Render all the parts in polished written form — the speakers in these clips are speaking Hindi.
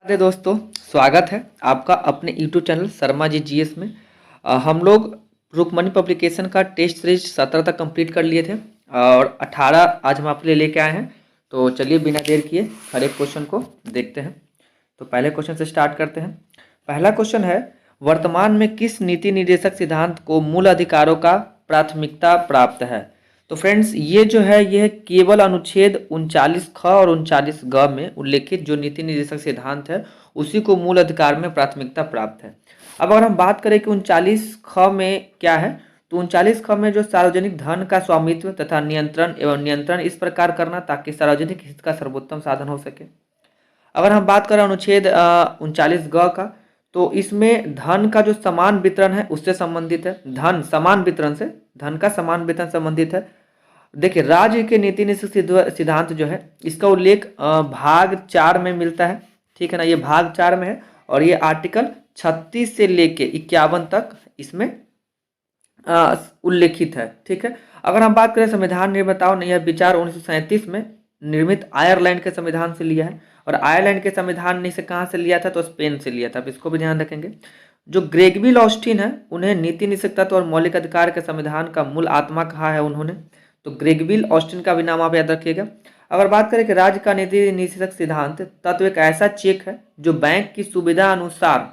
राधे दोस्तों, स्वागत है आपका अपने YouTube channel Sharma ji GS में। हम लोग रुकमणी पब्लिकेशन का टेस्ट सीरीज 17 तक कंप्लीट कर लिए थे और 18 आज हम आपके लिए लेके आए हैं। तो चलिए बिना देर किए हर एक क्वेश्चन को देखते हैं। तो पहले क्वेश्चन से स्टार्ट करते हैं। पहला क्वेश्चन है, वर्तमान में किस नीति निर्देशक सिद्धांत को मूल अधिकारों का प्राथमिकता प्राप्त है? तो फ्रेंड्स ये जो है यह केवल अनुच्छेद 39 ख और 39 ग में उल्लेखित जो नीति निर्देशक सिद्धांत है उसी को मूल अधिकार में प्राथमिकता प्राप्त है। अब अगर हम बात करें कि 39 ख में क्या है, तो 39 ख में जो सार्वजनिक धन का स्वामित्व तथा नियंत्रण एवं नियंत्रण इस प्रकार करना ताकि सार्वजनिक हित का सर्वोत्तम साधन हो सके। अगर हम बात करें अनुच्छेद 39 ग का, तो इसमें धन का जो समान वितरण है उससे संबंधित है। धन समान वितरण से धन का समान वितरण संबंधित है। देखिए राज्य के नीति निदेशक सिद्धांत जो है इसका उल्लेख भाग 4 में मिलता है, ठीक है ना। ये भाग 4 में है और ये आर्टिकल 36 से लेके 51 तक इसमें उल्लेखित है, ठीक है। अगर हम बात करें संविधान निर्माताओं ने यह विचार 1937 में निर्मित आयरलैंड के संविधान से लिया है और आयरलैंड के संविधान ने इसे कहाँ से लिया था, तो स्पेन से लिया था। अब इसको भी ध्यान रखेंगे। जो ग्रेगविल ऑस्टिन है उन्हें नीति निदेशक तत्व और मौलिक अधिकार के संविधान का मूल आत्मा कहा है उन्होंने, तो ग्रेगविल ऑस्टिन का भी नाम आप याद रखिएगा। अगर बात करें कि राज्य का नीति निदेशक सिद्धांत तत्व एक ऐसा चेक है जो बैंक की सुविधा अनुसार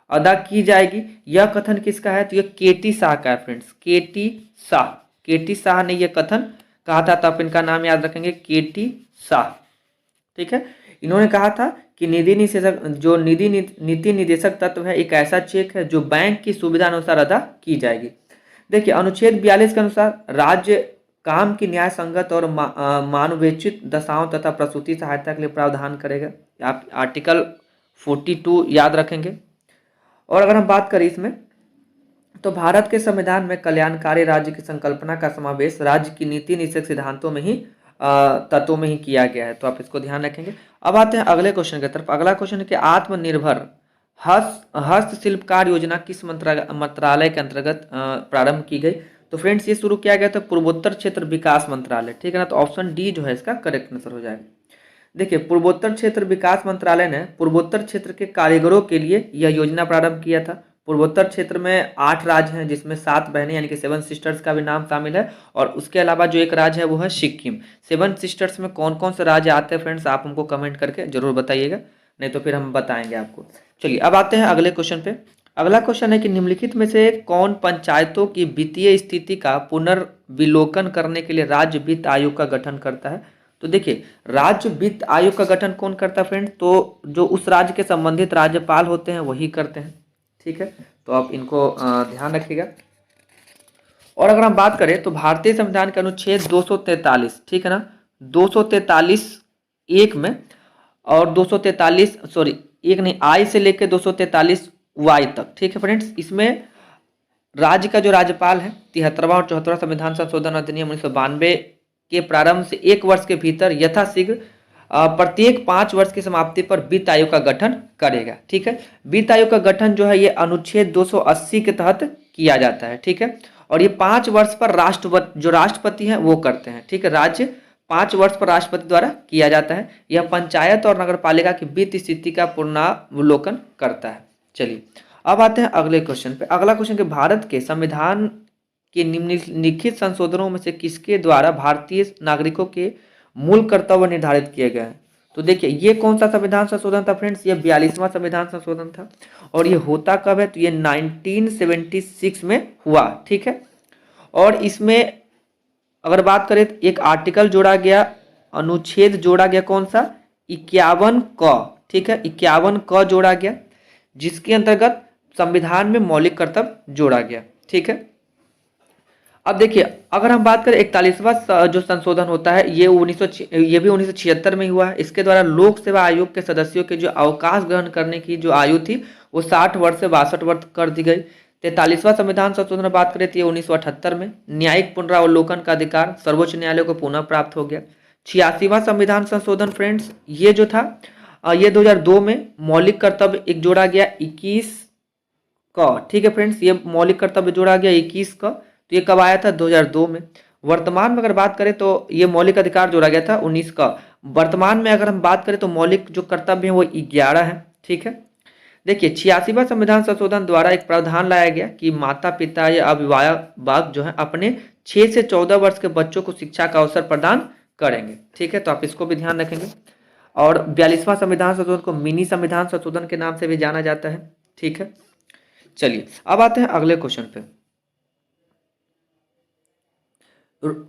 अदा की जाएगी, यह कथन किसका है, तो यह केटी शाह का है फ्रेंड्स। केटी शाह ने यह कथन कहा था, तो आप इनका नाम याद रखेंगे, केटी शाह, ठीक है। इन्होंने कहा था कि नीति निदेशक तत्व है एक ऐसा चेक है जो बैंक की सुविधा अनुसार अदा की जाएगी। देखिए अनुच्छेद 42 के अनुसार राज्य काम की न्याय संगत और मानवेचित दशाओं तथा प्रसूति सहायता के लिए प्रावधान करेगा। आप आर्टिकल 42 याद रखेंगे। और अगर हम बात करें इसमें, तो भारत के संविधान में कल्याणकारी राज्य की संकल्पना का समावेश राज्य की नीति निदेशक सिद्धांतों में ही तत्वों में ही किया गया है, तो आप इसको ध्यान रखेंगे। अब आते हैं अगले क्वेश्चन की तरफ। अगला क्वेश्चन है कि आत्मनिर्भर हस्तशिल्पकार योजना किस मंत्रालय के अंतर्गत प्रारंभ की गई? तो फ्रेंड्स ये शुरू किया गया था पूर्वोत्तर क्षेत्र विकास मंत्रालय, ठीक है ना। तो ऑप्शन डी जो है इसका करेक्ट आंसर हो जाएगा। देखिए पूर्वोत्तर क्षेत्र विकास मंत्रालय ने पूर्वोत्तर क्षेत्र के कारीगरों के लिए यह योजना प्रारंभ किया था। पूर्वोत्तर क्षेत्र में 8 राज्य हैं जिसमें 7 बहनें यानी कि 7 सिस्टर्स का भी नाम शामिल है और उसके अलावा जो एक राज्य है वो है सिक्किम। 7 सिस्टर्स में कौन कौन से राज्य आते हैं फ्रेंड्स, आप हमको कमेंट करके जरूर बताइएगा, नहीं तो फिर हम बताएंगे आपको। चलिए अब आते हैं अगले क्वेश्चन पे। अगला क्वेश्चन है कि निम्नलिखित में से कौन पंचायतों की वित्तीय स्थिति का पुनर्विलोकन करने के लिए राज्य वित्त आयोग का गठन करता है? तो देखिए राज्य वित्त आयोग का गठन कौन करता है फ्रेंड्स, तो जो उस राज्य के संबंधित राज्यपाल होते हैं वही करते हैं, ठीक है। तो आप इनको ध्यान रखिएगा। और अगर हम बात करें तो भारतीय संविधान के अनुच्छेद 243, ठीक है ना, 243 एक में और 243 सॉरी एक नहीं आई से लेकर 243 वाई तक, ठीक है फ्रेंड्स। इसमें राज्य का जो राज्यपाल है 73वां और 74वां संविधान संशोधन अधिनियम 1992 के प्रारंभ से 1 वर्ष के भीतर यथाशीघ्र प्रत्येक 5 वर्ष की समाप्ति पर वित्त आयोग का गठन करेगा, ठीक है। वित्त आयोग का गठन जो है ये अनुच्छेद 280 के तहत किया जाता है, ठीक है। और ये 5 वर्ष पर राष्ट्रपति हैं वो करते हैं, ठीक है। राज्य 5 वर्ष पर राष्ट्रपति द्वारा किया जाता है। यह पंचायत और नगर पालिका की वित्त स्थिति का पुनरावलोकन करता है। चलिए अब आते हैं अगले क्वेश्चन पे। अगला क्वेश्चन कि भारत के संविधान के निम्नलिखित संशोधनों में से किसके द्वारा भारतीय नागरिकों के मूल कर्तव्य निर्धारित किए गए हैं? तो देखिए ये कौन सा संविधान संशोधन था फ्रेंड्स, ये 42वां संविधान संशोधन था और ये होता कब है, तो ये 1976 में हुआ, ठीक है। और इसमें अगर बात करें तो एक आर्टिकल जोड़ा गया, अनुच्छेद जोड़ा गया, कौन सा, 51 क, ठीक है, 51 क जोड़ा गया जिसके अंतर्गत संविधान में मौलिक कर्तव्य जोड़ा गया, ठीक है। अब देखिए अगर हम बात करें 41वां जो संशोधन होता है ये भी 1976 में हुआ है। इसके द्वारा लोक सेवा आयोग के सदस्यों के जो अवकाश ग्रहण करने की जो आयु थी वो 60 वर्ष से 62 वर्ष कर दी गई। 43वां संविधान संशोधन बात करें तो ये 1978 में। न्यायिक पुनरावलोकन का अधिकार सर्वोच्च न्यायालय को पुनः प्राप्त हो गया। 86वां संविधान संशोधन फ्रेंड्स ये जो था ये 2002 में मौलिक कर्तव्य एक जोड़ा गया 21 का, ठीक है फ्रेंड्स, ये मौलिक कर्तव्य जोड़ा गया 21 का। तो ये कब आया था, 2002 में। वर्तमान में अगर बात करें तो ये मौलिक अधिकार जोड़ा गया था 19 का। वर्तमान में अगर हम बात करें तो मौलिक जो कर्तव्य है वो 11 है। ठीक है, देखिए 86वां संविधान संशोधन द्वारा एक प्रावधान लाया गया कि माता पिता या अभिभावक जो है अपने 6 से 14 वर्ष के बच्चों को शिक्षा का अवसर प्रदान करेंगे। ठीक है, तो आप इसको भी ध्यान रखेंगे। और 42वां संविधान संशोधन को मिनी संविधान संशोधन के नाम से भी जाना जाता है। ठीक है, चलिए अब आते हैं अगले क्वेश्चन पे।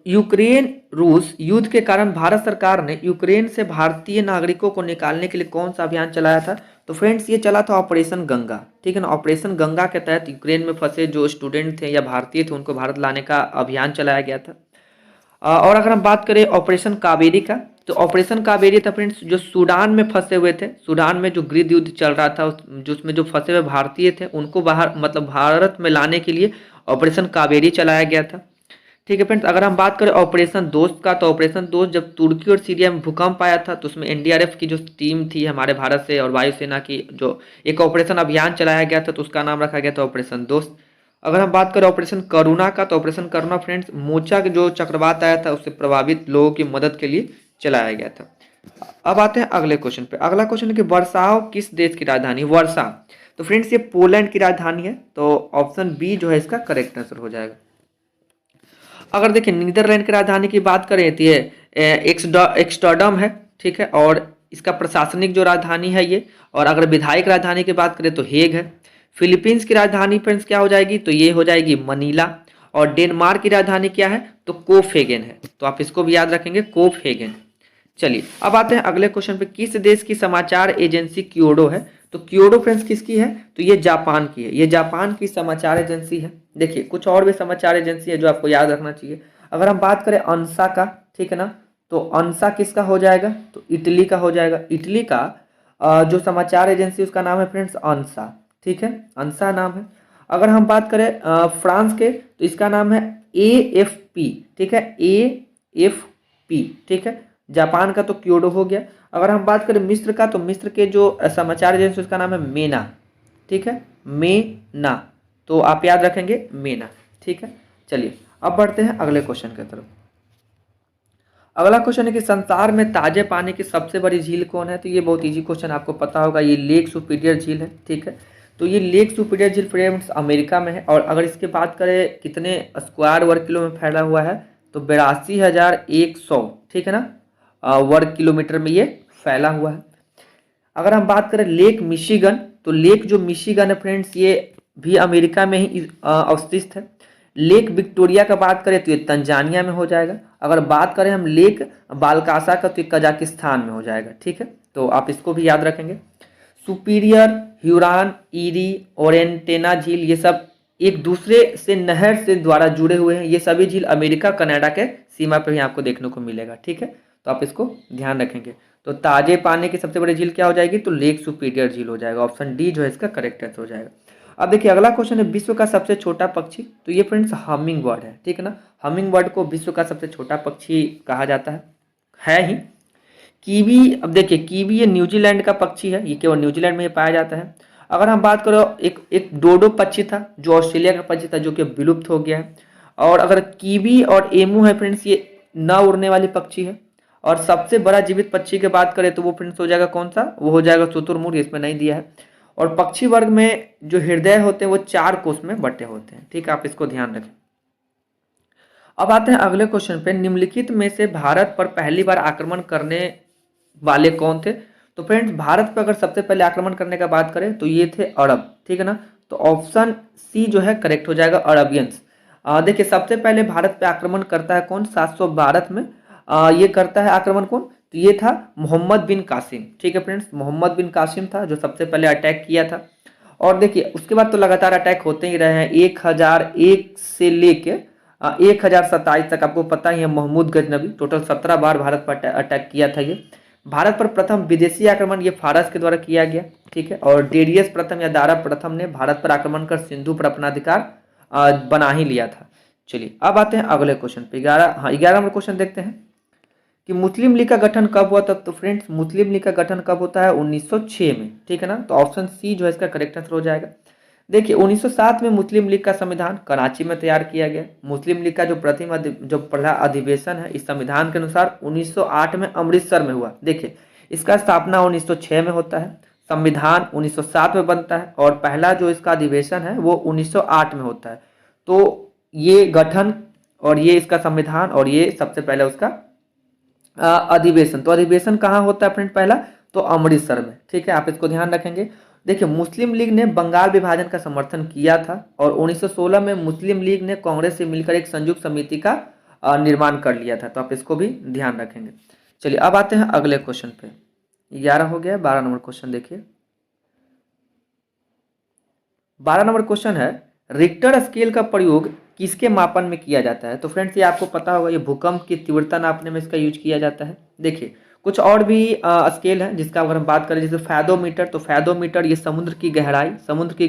यूक्रेन रूस युद्ध के कारण भारत सरकार ने यूक्रेन से भारतीय नागरिकों को निकालने के लिए कौन सा अभियान चलाया था? तो फ्रेंड्स ये चला था ऑपरेशन गंगा। ठीक है ना, ऑपरेशन गंगा के तहत यूक्रेन में फंसे जो स्टूडेंट थे या भारतीय थे उनको भारत लाने का अभियान चलाया गया था। और अगर हम बात करें ऑपरेशन कावेरी का, तो ऑपरेशन कावेरी था फ्रेंड्स जो सूडान में फंसे हुए थे, सूडान में जो गृह युद्ध चल रहा था जिसमें जो फंसे हुए भारतीय थे उनको बाहर मतलब भारत में लाने के लिए ऑपरेशन कावेरी चलाया गया था। ठीक है फ्रेंड्स, अगर हम बात करें ऑपरेशन दोस्त का, तो ऑपरेशन दोस्त जब तुर्की और सीरिया में भूकंप आया था तो उसमें एनडीआरएफ की जो टीम थी हमारे भारत से और वायुसेना की जो एक ऑपरेशन अभियान चलाया गया था तो उसका नाम रखा गया था ऑपरेशन दोस्त। अगर हम बात करें ऑपरेशन करुणा का, तो ऑपरेशन करुणा फ्रेंड्स मोचा के जो चक्रवात आया था उससे प्रभावित लोगों की मदद के लिए चलाया गया था। अब आते हैं अगले क्वेश्चन पे। अगला क्वेश्चन है कि वर्साओ किस देश की राजधानी? वर्षा, तो फ्रेंड्स ये पोलैंड की राजधानी है, तो ऑप्शन बी जो है इसका करेक्ट आंसर हो जाएगा। अगर देखिए नीदरलैंड की राजधानी की बात करें तो ये एम्स्टर्डम है। ठीक है, और इसका प्रशासनिक जो राजधानी है ये, और अगर विधायिक राजधानी की बात करें तो हेग है। फिलीपींस की राजधानी फ्रेंड्स क्या हो जाएगी? तो ये हो जाएगी मनीला। और डेनमार्क की राजधानी क्या है? तो कोफहेगन है, तो आप इसको भी याद रखेंगे कोफहेगन। चलिए अब आते हैं अगले क्वेश्चन पे। किस देश की समाचार एजेंसी क्योडो है? तो क्योडो फ्रेंड्स किसकी है? तो ये जापान की है, ये जापान की समाचार एजेंसी है। देखिए कुछ और भी समाचार एजेंसी है जो आपको याद रखना चाहिए। अगर हम बात करें अंसा का, ठीक है ना, तो अंसा किसका हो जाएगा? तो इटली का हो जाएगा। इटली का जो समाचार एजेंसी उसका नाम है फ्रेंड्स अंसा। ठीक है, अंसा नाम है। अगर हम बात करें फ्रांस के, तो इसका नाम है AFP। ठीक है, AFP। ठीक है, जापान का तो क्योडो हो गया। अगर हम बात करें मिस्र का, तो मिस्र के जो समाचार एजेंसी उसका नाम है मेना। ठीक है, मेना, तो आप याद रखेंगे मेना। ठीक है, चलिए अब बढ़ते हैं अगले क्वेश्चन की तरफ। अगला क्वेश्चन है कि संसार में ताजे पानी की सबसे बड़ी झील कौन है? तो ये बहुत इजी क्वेश्चन आपको पता होगा, ये लेक सुपीरियर झील है। ठीक है, तो ये लेक सुपीरियर झील फ्रेंड्स अमेरिका में है। और अगर इसकी बात करें कितने स्क्वायर वर्ग किलो में फैला हुआ है, तो 82,100, ठीक है ना, वर्ग किलोमीटर में ये फैला हुआ है। अगर हम बात करें लेक मिशिगन, तो लेक जो मिशिगन है फ्रेंड्स ये भी अमेरिका में ही अवस्थित है। लेक विक्टोरिया का बात करें तो ये तंजानिया में हो जाएगा। अगर बात करें हम लेक बालकासा का, तो ये कजाकिस्तान में हो जाएगा। ठीक है, तो आप इसको भी याद रखेंगे। सुपीरियर, ह्यूरॉन, ईरी, ओरेंटेना झील ये सब एक दूसरे से नहर से द्वारा जुड़े हुए हैं। ये सभी झील अमेरिका कनाडा के सीमा पर ही आपको देखने को मिलेगा। ठीक है, तो आप इसको ध्यान रखेंगे। तो ताजे पानी की सबसे बड़ी झील क्या हो जाएगी? तो लेक सुपीरियर झील हो जाएगा। ऑप्शन डी जो है इसका करेक्ट आंसर हो जाएगा। अब देखिए अगला क्वेश्चन है विश्व का सबसे छोटा पक्षी। तो ये फ्रेंड्स हमिंग बर्ड है। ठीक है ना, हमिंग बर्ड को विश्व का सबसे छोटा पक्षी कहा जाता है ही। कीवी, अब देखिए कीवी ये न्यूजीलैंड का पक्षी है, ये केवल न्यूजीलैंड में ही पाया जाता है। अगर हम बात करो एक डोडो पक्षी था जो ऑस्ट्रेलिया का पक्षी था जो कि विलुप्त हो गया है। और अगर कीवी और एमू है फ्रेंड्स ये न उड़ने वाली पक्षी है। और सबसे बड़ा जीवित पक्षी की बात करें तो वो फ्रेंड्स हो जाएगा कौन सा? वो हो जाएगा शुतुरमुर्ग, इसमें नहीं दिया है। और पक्षी वर्ग में जो हृदय होते हैं वो 4 कोष में बटे होते हैं। ठीक है, आप इसको ध्यान रखें। अब आते हैं अगले क्वेश्चन पे। निम्नलिखित में से भारत पर पहली बार आक्रमण करने वाले कौन थे? तो फ्रेंड्स भारत पर अगर सबसे पहले आक्रमण करने का बात करें तो ये थे अरब। ठीक है ना, तो ऑप्शन सी जो है करेक्ट हो जाएगा, अरबियंस। देखिए सबसे पहले भारत पे आक्रमण करता है कौन? 712 में ये करता है आक्रमण कौन? तो ये था मोहम्मद बिन कासिम। ठीक है फ्रेंड्स, मोहम्मद बिन कासिम था जो सबसे पहले अटैक किया था। और देखिए उसके बाद तो लगातार अटैक होते ही रहे हैं। 1001 से लेके 1027 तक आपको पता ही है। महमूद गजनबी टोटल 17 बार भारत पर अटैक किया था ये। भारत पर प्रथम विदेशी आक्रमण ये फारस के द्वारा किया गया। ठीक है, और डेरियस प्रथम या दारा प्रथम ने भारत पर आक्रमण कर सिंधु पर अपना अधिकार बना ही लिया था। चलिए अब आते हैं अगले क्वेश्चन पे। 11 नंबर क्वेश्चन देखते हैं कि मुस्लिम लीग का गठन कब हुआ था? तो फ्रेंड्स मुस्लिम लीग का गठन कब होता है? 1906 में। ठीक है ना, तो ऑप्शन सी जो है इसका करेक्ट आंसर हो जाएगा। देखिए 1907 में मुस्लिम लीग का संविधान कराची में तैयार किया गया। मुस्लिम लीग का जो पहला अधिवेशन है इस संविधान के अनुसार 1908 में अमृतसर में हुआ। देखिए इसका स्थापना 1906 में होता है, संविधान 1907 में बनता है और पहला जो इसका अधिवेशन है वो 1908 में होता है। तो ये गठन और ये इसका संविधान और ये सबसे पहले उसका अधिवेशन। तो अधिवेशन कहाँ होता है फ्रेंड पहला? तो अमृतसर में। ठीक है, आप इसको ध्यान रखेंगे। देखिए मुस्लिम लीग ने बंगाल विभाजन का समर्थन किया था और 1916 में मुस्लिम लीग ने कांग्रेस से मिलकर एक संयुक्त समिति का निर्माण कर लिया था। तो आप इसको भी ध्यान रखेंगे। चलिए अब आते हैं अगले क्वेश्चन पे। 11 हो गया, 12 नंबर क्वेश्चन देखिए। 12 नंबर क्वेश्चन है, रिक्टर स्केल का प्रयोग किसके मापन में किया जाता है? तो फ्रेंड्स ये आपको पता होगा, ये भूकंप की तीव्रता नापने में इसका यूज किया जाता है। देखिए कुछ और भी स्केल है जिसका अगर हम बात करें, जैसे फैदोमीटर। तो फैदोमीटर ये समुद्र की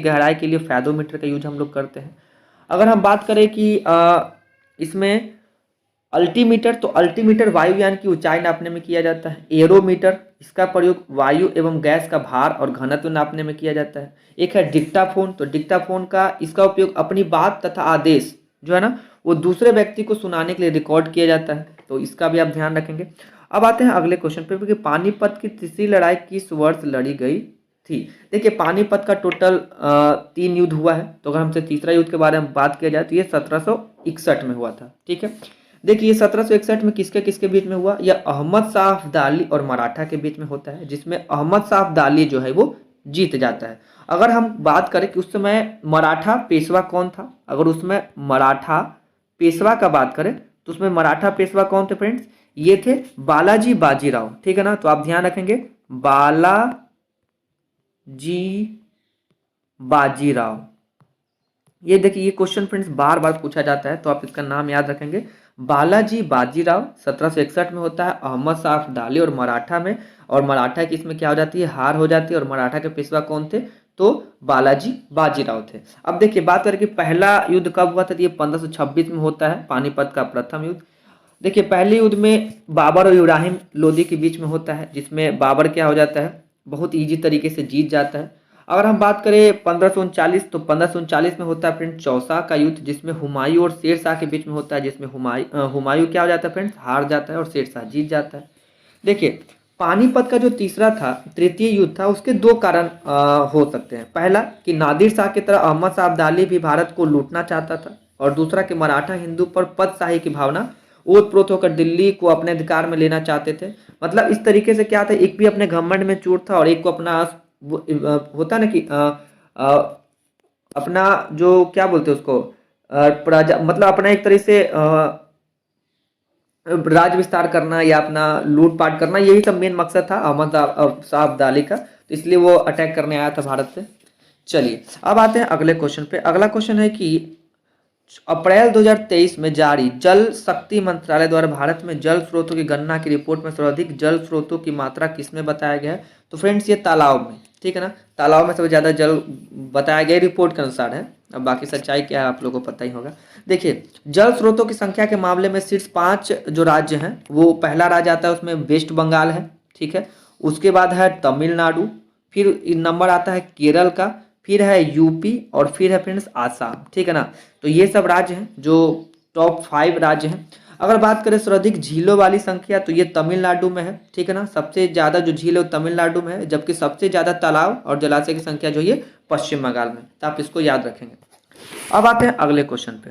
गहराई के लिए फैदोमीटर का यूज हम लोग करते हैं। अगर हम बात करें कि इसमें अल्टीमीटर, तो अल्टीमीटर वायुयान की ऊंचाई नापने में किया जाता है। एरोमीटर, इसका प्रयोग वायु एवं गैस का भार और घनत्व नापने में किया जाता है। एक है डिक्टाफोन, तो डिक्टाफोन का इसका उपयोग अपनी बात तथा आदेश जो है ना वो दूसरे व्यक्ति को सुनाने के लिए रिकॉर्ड किया जाता है। तो इसका भी आप ध्यान रखेंगे। अब आते हैं अगले क्वेश्चन पे कि पानीपत की तीसरी लड़ाई किस वर्ष लड़ी गई थी? देखिए पानीपत का टोटल 3 युद्ध हुआ है। तो अगर हमसे तीसरा युद्ध के बारे में बात किया जाए तो ये 1761 में हुआ था। ठीक है, देखिए 1761 में किसके किसके बीच में हुआ? यह अहमद शाह अब्दाली और मराठा के बीच में होता है, जिसमें अहमद शाह अब्दाली जो है वो जीत जाता है। अगर हम बात करें कि उस समय मराठा पेशवा कौन था, अगर उसमें मराठा पेशवा का बात करें तो उसमें मराठा पेशवा कौन थे फ्रेंड्स? ये थे बालाजी बाजीराव। ठीक है ना, तो आप ध्यान रखेंगे बालाजी बाजीराव। ये देखिए ये क्वेश्चन फ्रेंड्स बार बार पूछा जाता है, तो आप इसका नाम याद रखेंगे। बालाजी बाजीराव 1761 में होता है, अहमद शाह अब्दाली और मराठा में। और मराठा की इसमें क्या हो जाती है? हार हो जाती है। और मराठा के पेशवा कौन थे? तो बालाजी बाजीराव थे। अब देखिए बात करें कि पहला युद्ध कब हुआ था, तो ये 1526 में होता है, पानीपत का प्रथम युद्ध। देखिए पहले युद्ध में बाबर और इब्राहिम लोदी के बीच में होता है, जिसमें बाबर क्या हो जाता है? बहुत ईजी तरीके से जीत जाता है। अगर हम बात करें 1539, तो 1539 में होता है फ्रेंड चौसा का युद्ध, जिसमें हुमायूं और शेर शाह के बीच में होता है, जिसमें हुमायूं क्या हो जाता है फ्रेंड्स? हार जाता है और शेर शाह जीत जाता है। देखिए पानीपत का जो तीसरा था, तृतीय युद्ध था, उसके 2 कारण हो सकते हैं। पहला कि नादिर शाह की तरह अहमद शाह अब्दाली भी भारत को लूटना चाहता था, और दूसरा कि मराठा हिंदू पर पदशाही की भावना ओतप्रोत होकर दिल्ली को अपने अधिकार में लेना चाहते थे। मतलब इस तरीके से क्या था, एक भी अपने घमंड में चूर था और एक को अपना होता ना कि अपना जो क्या बोलते हैं उसको प्रजा, मतलब अपना एक तरह से राज विस्तार करना या अपना लूटपाट करना, यही सब मेन मकसद था अहमद शाह अब्दाली का। तो इसलिए वो अटैक करने आया था भारत पे। चलिए अब आते हैं अगले क्वेश्चन पे। अगला क्वेश्चन है कि अप्रैल 2023 में जारी जल शक्ति मंत्रालय द्वारा भारत में जल स्रोतों की गणना की रिपोर्ट में सर्वाधिक जल स्रोतों की मात्रा किसमें बताया गया है? तो फ्रेंड्स ये तालाब में। ठीक है ना, तालाब में सबसे ज्यादा जल बताया गया रिपोर्ट के अनुसार है। अब बाकी सच्चाई क्या है आप लोगों को पता ही होगा। देखिए जल स्रोतों की संख्या के मामले में शीर्ष 5 जो राज्य हैं, वो पहला राज्य आता है उसमें वेस्ट बंगाल है। ठीक है, उसके बाद है तमिलनाडु, फिर नंबर आता है केरल का, फिर है यूपी और फिर है फ्रेंड्स आसाम। ठीक है ना, तो ये सब राज्य हैं जो टॉप 5 राज्य हैं। अगर बात करें सर्वाधिक झीलों वाली संख्या, तो ये तमिलनाडु में है। ठीक है ना, सबसे ज्यादा जो झील है वो तमिलनाडु में है, जबकि सबसे ज्यादा तालाब और जलाशय की संख्या जो ये पश्चिम बंगाल में। तो आप इसको याद रखेंगे। अब आते हैं अगले क्वेश्चन पे।